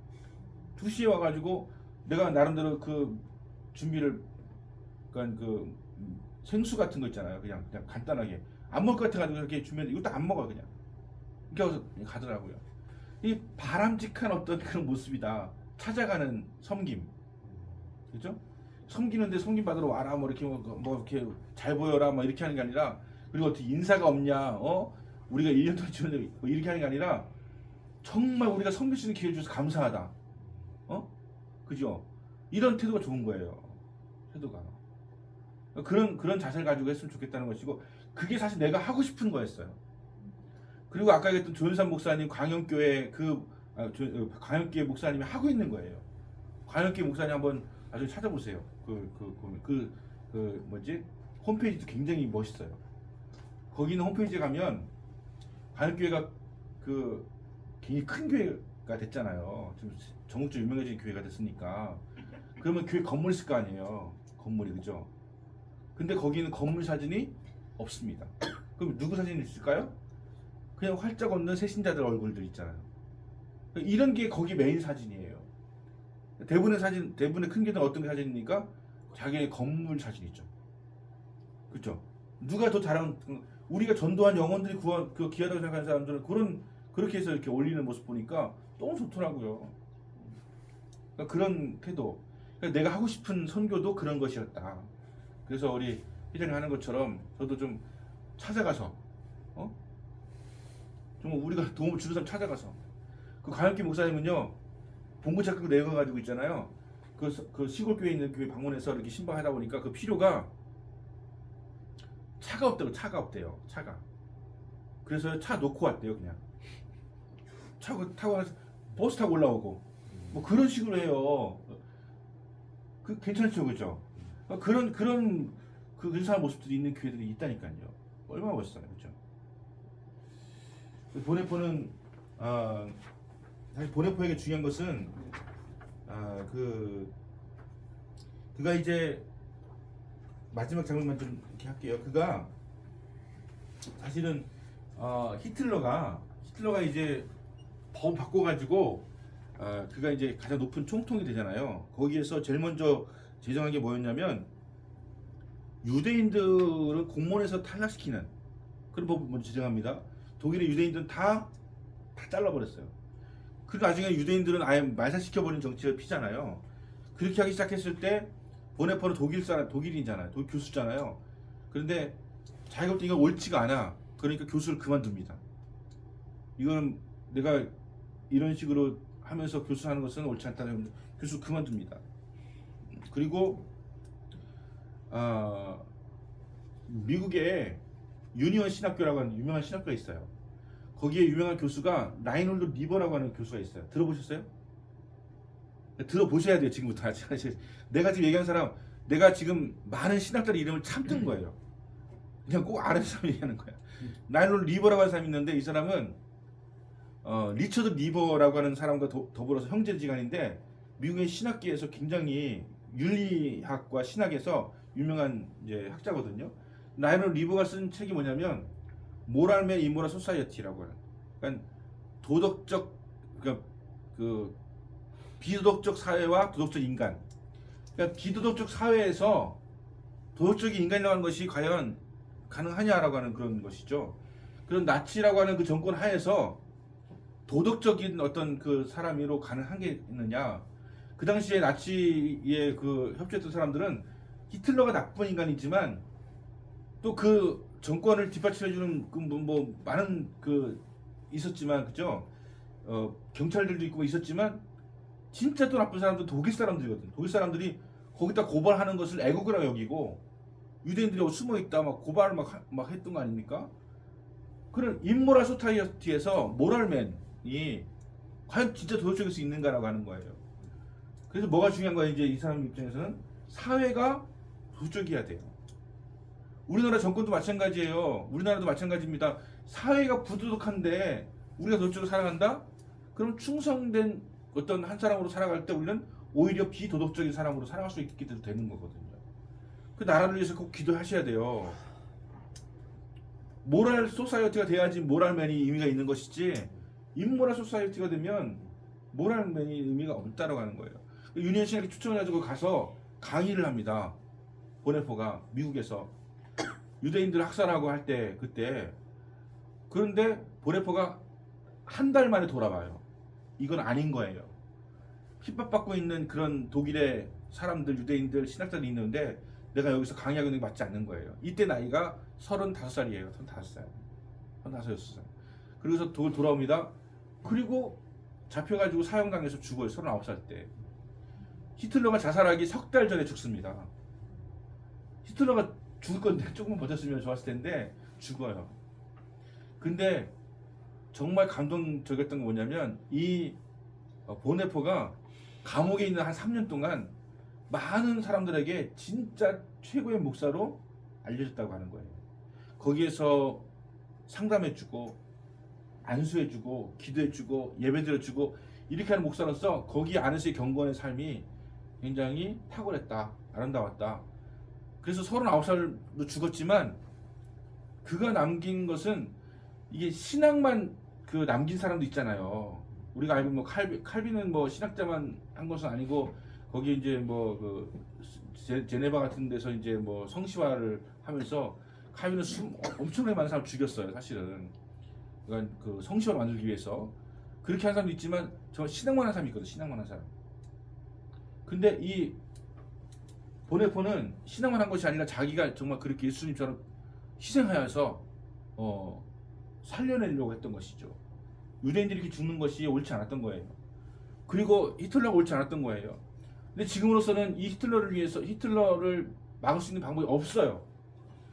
2시에 와가지고 내가 나름대로 그 준비를, 그러니까 그 생수 같은 거 있잖아요. 그냥 간단하게 안 먹을 것 같아가지고 이렇게 준비했는데 이것도 안 먹어 그냥. 그래서 가더라고요. 이 바람직한 어떤 그런 모습이다. 찾아가는 섬김, 그죠? 섬기는데 섬김 받으러 와라 뭐 이렇게 뭐 이렇게 잘 보여라 뭐 이렇게 하는 게 아니라, 그리고 어떻게 인사가 없냐, 우리가 1년 동안 지원해 뭐 이렇게 하는 게 아니라 정말 우리가 섬길 수 있는 기회를 줘서 감사하다, 그죠? 이런 태도가 좋은 거예요. 태도가 그런 자세를 가지고 했으면 좋겠다는 것이고, 그게 사실 내가 하고 싶은 거였어요. 그리고 아까 얘기했던 조윤산 목사님 광영교회 광영교회 목사님이 하고 있는 거예요. 광영교회 목사님 한번 나중에 찾아보세요. 뭐지? 홈페이지도 굉장히 멋있어요. 거기는 홈페이지에 가면 광영교회가 굉장히 큰 교회가 됐잖아요. 지금 전국적으로 유명해진 교회가 됐으니까. 그러면 교회 건물 있을 거 아니에요. 건물이, 그죠? 근데 거기는 건물 사진이 없습니다. 그럼 누구 사진이 있을까요? 그냥 활짝 웃는 새신자들 얼굴들 있잖아요. 이런 게 거기 메인 사진이에요. 대부분의 큰 교회는 어떤 사진입니까? 자기의 건물 사진 있죠. 그렇죠? 누가 더 잘한, 우리가 전도한 영혼들이 귀하다고 생각하는 사람들은 그렇게 해서 이렇게 올리는 모습 보니까 너무 좋더라고요. 그러니까 그런 태도. 그러니까 내가 하고 싶은 선교도 그런 것이었다. 그래서 우리 회장님 하는 것처럼 저도 좀 찾아가서 정말 우리가 도움을 주는 사람 찾아가서 그 강혁기 목사님은요 봉고차 끌고 내려가가지고 있잖아요. 그 시골 교회에 있는 교회 방문해서 이렇게 신방하다 보니까 그 필요가 차가 없대요. 차가. 그래서 차 놓고 왔대요. 그냥 차 타고 와서 버스 타고 올라오고 뭐 그런 식으로 해요. 그 괜찮죠, 그죠? 그런 그 근사한 모습들이 있는 교회들이 있다니까요. 얼마나 멋있어요, 그죠? 보네포는 사실 보네포에게 중요한 것은 그가 이제 마지막 장면만 좀 이렇게 할게요. 그가 사실은 히틀러가 이제 법 바꿔가지고 그가 이제 가장 높은 총통이 되잖아요. 거기에서 제일 먼저 제정한 게 뭐였냐면 유대인들은 공무원에서 탈락시키는 그런 법을 먼저 제정합니다. 독일의 유대인들은 다 잘라버렸어요. 그리고 나중에 유대인들은 아예 말살시켜버리는 정치를 피잖아요. 그렇게 하기 시작했을 때 보네포는 독일인잖아요. 독일 교수잖아요. 그런데 자기가 볼 때 이거 옳지가 않아. 그러니까 교수를 그만둡니다. 이거는 내가 이런 식으로 하면서 교수하는 것은 옳지 않다는 교수 그만둡니다. 그리고 미국에 유니언 신학교라고 하는 유명한 신학교가 있어요. 거기에 유명한 교수가 라이놀드 리버라고 하는 교수가 있어요. 들어보셨어요? 들어보셔야 돼요. 지금부터. 내가 지금 얘기한 사람, 내가 지금 많은 신학자의 이름을 참뜬 거예요. 그냥 꼭 아는 사람 얘기하는 거야. 라이놀드 리버라고 하는 사람이 있는데 이 사람은 리처드 리버라고 하는 사람과 더불어서 형제지간인데 미국의 신학계에서 굉장히 윤리학과 신학에서 유명한 이제 학자거든요. 라이놀드 리버가 쓴 책이 뭐냐면 모랄맨 이모럴 소사이어티라고 하는, 그러니까 도덕적 그 비도덕적 사회와 도덕적 인간. 그러니까 비도덕적 사회에서 도덕적인 인간이라고 하는 것이 과연 가능하냐라고 하는 그런 것이죠. 그런 나치라고 하는 그 정권 하에서 도덕적인 어떤 그 사람으로 가능한 게 있느냐. 그 당시에 나치에 그 협조했던 사람들은 히틀러가 나쁜 인간이지만 또 그 정권을 뒷받침해주는 그 뭐 많은 그 있었지만, 그죠? 경찰들도 있고 있었지만 진짜 또 나쁜 사람들은 독일 사람들이거든. 독일 사람들이 거기다 고발하는 것을 애국이라고 여기고 유대인들이 숨어 있다 막 고발을 막 했던 거 아닙니까? 그런 인모랄 소사이어티에서 모랄맨이 과연 진짜 도덕적일 수 있는가라고 하는 거예요. 그래서 뭐가 중요한 거야? 이제 이 사람 입장에서는 사회가 도덕적이어야 돼요. 우리나라 정권도 마찬가지예요. 우리나라도 마찬가지입니다. 사회가 부도덕한데 우리가 도덕적으로 살아간다? 그럼 충성된 어떤 한 사람으로 살아갈 때 우리는 오히려 비도덕적인 사람으로 살아갈 수 있게 되는 거거든요. 그 나라를 위해서 꼭 기도하셔야 돼요. 모랄 소사이어티가 돼야지 모랄맨이 의미가 있는 것이지, 인모랄 소사이어티가 되면 모랄맨이 의미가 없다라고 하는 거예요. 유니언 신학에 추천해가지고 가서 강의를 합니다. 보네포가 미국에서 유대인들 학살하고 할 때 그때. 그런데 보네포가 한 달 만에 돌아와요. 이건 아닌 거예요. 핍박받고 있는 그런 독일의 사람들, 유대인들, 신학자들이 있는데 내가 여기서 강의하고 있는 게 맞지 않는 거예요. 이때 나이가 35살이에요. 35살. 35살. 그래서 독일 돌아옵니다. 그리고 잡혀가지고 사형당해서 죽어요. 39살 때. 히틀러가 자살하기 석 달 전에 죽습니다. 히틀러가 죽을 건데 조금만 버텼으면 좋았을 텐데 죽어요. 근데 정말 감동적이었던 게 뭐냐면 이 보네포가 감옥에 있는 한 3년 동안 많은 사람들에게 진짜 최고의 목사로 알려졌다고 하는 거예요. 거기에서 상담해주고 안수해주고 기도해주고 예배드려주고 이렇게 하는 목사로서 거기 안에서의 경건의 삶이 굉장히 탁월했다, 아름다웠다. 그래서 39살로 죽었지만 그가 남긴 것은 이게 신학만 그 남긴 사람도 있잖아요. 우리가 알고 뭐 칼빈은 뭐 신학자만 한 것은 아니고 거기 이제 뭐 그 제네바 같은 데서 이제 뭐 성시화를 하면서 칼빈은 엄청나게 많은 사람을 죽였어요. 사실은 그러니까 그 성시화를 만들기 위해서 그렇게 한 사람도 있지만 저 신학만 한 사람이 있거든. 신학만 한 사람. 근데 이 보네포는 신앙만 한 것이 아니라 자기가 정말 그렇게 예수님처럼 희생하여서 살려내려고 했던 것이죠. 유대인들이 이렇게 죽는 것이 옳지 않았던 거예요. 그리고 히틀러가 옳지 않았던 거예요. 근데 지금으로서는 이 히틀러를 위해서 히틀러를 막을 수 있는 방법이 없어요.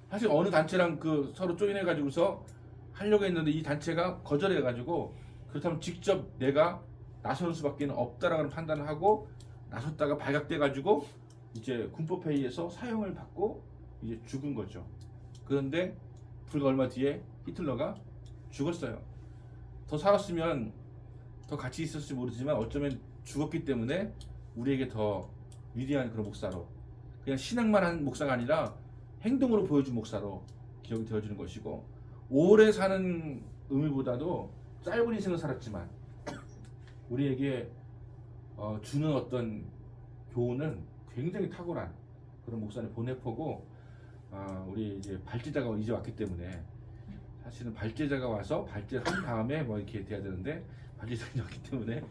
사실 어느 단체랑 그 서로 조인해 가지고서 하려고 했는데 이 단체가 거절해 가지고 그렇다면 직접 내가 나서는 수밖에 없다라는 판단을 하고 나섰다가 발각돼 가지고 이제 군법회의에서 사형을 받고 이제 죽은 거죠. 그런데 불과 얼마 뒤에 히틀러가 죽었어요. 더 살았으면 더 같이 있었을지 모르지만 어쩌면 죽었기 때문에 우리에게 더 위대한 그런 목사로, 그냥 신앙만 한 목사가 아니라 행동으로 보여준 목사로 기억이 되어주는 것이고, 오래 사는 의미보다도 짧은 인생을 살았지만 우리에게 주는 어떤 교훈은 굉장히 탁월한 그런 목사를 보내보고, 우리 이제 발제자가 이제 왔기 때문에 사실은 발제자가 와서 발제한 다음에 뭐 이렇게 돼야 되는데 발제자가 왔기 때문에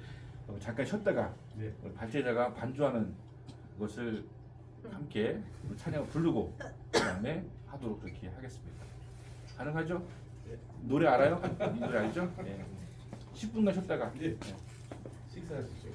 잠깐 쉬었다가 네. 발제자가 반주하는 것을 함께 찬양을 부르고 그 다음에 하도록 그렇게 하겠습니다. 가능하죠? 네. 노래 알아요? 이 노래 알죠? 네. 10분간 쉬었다가 네. 식사하시죠.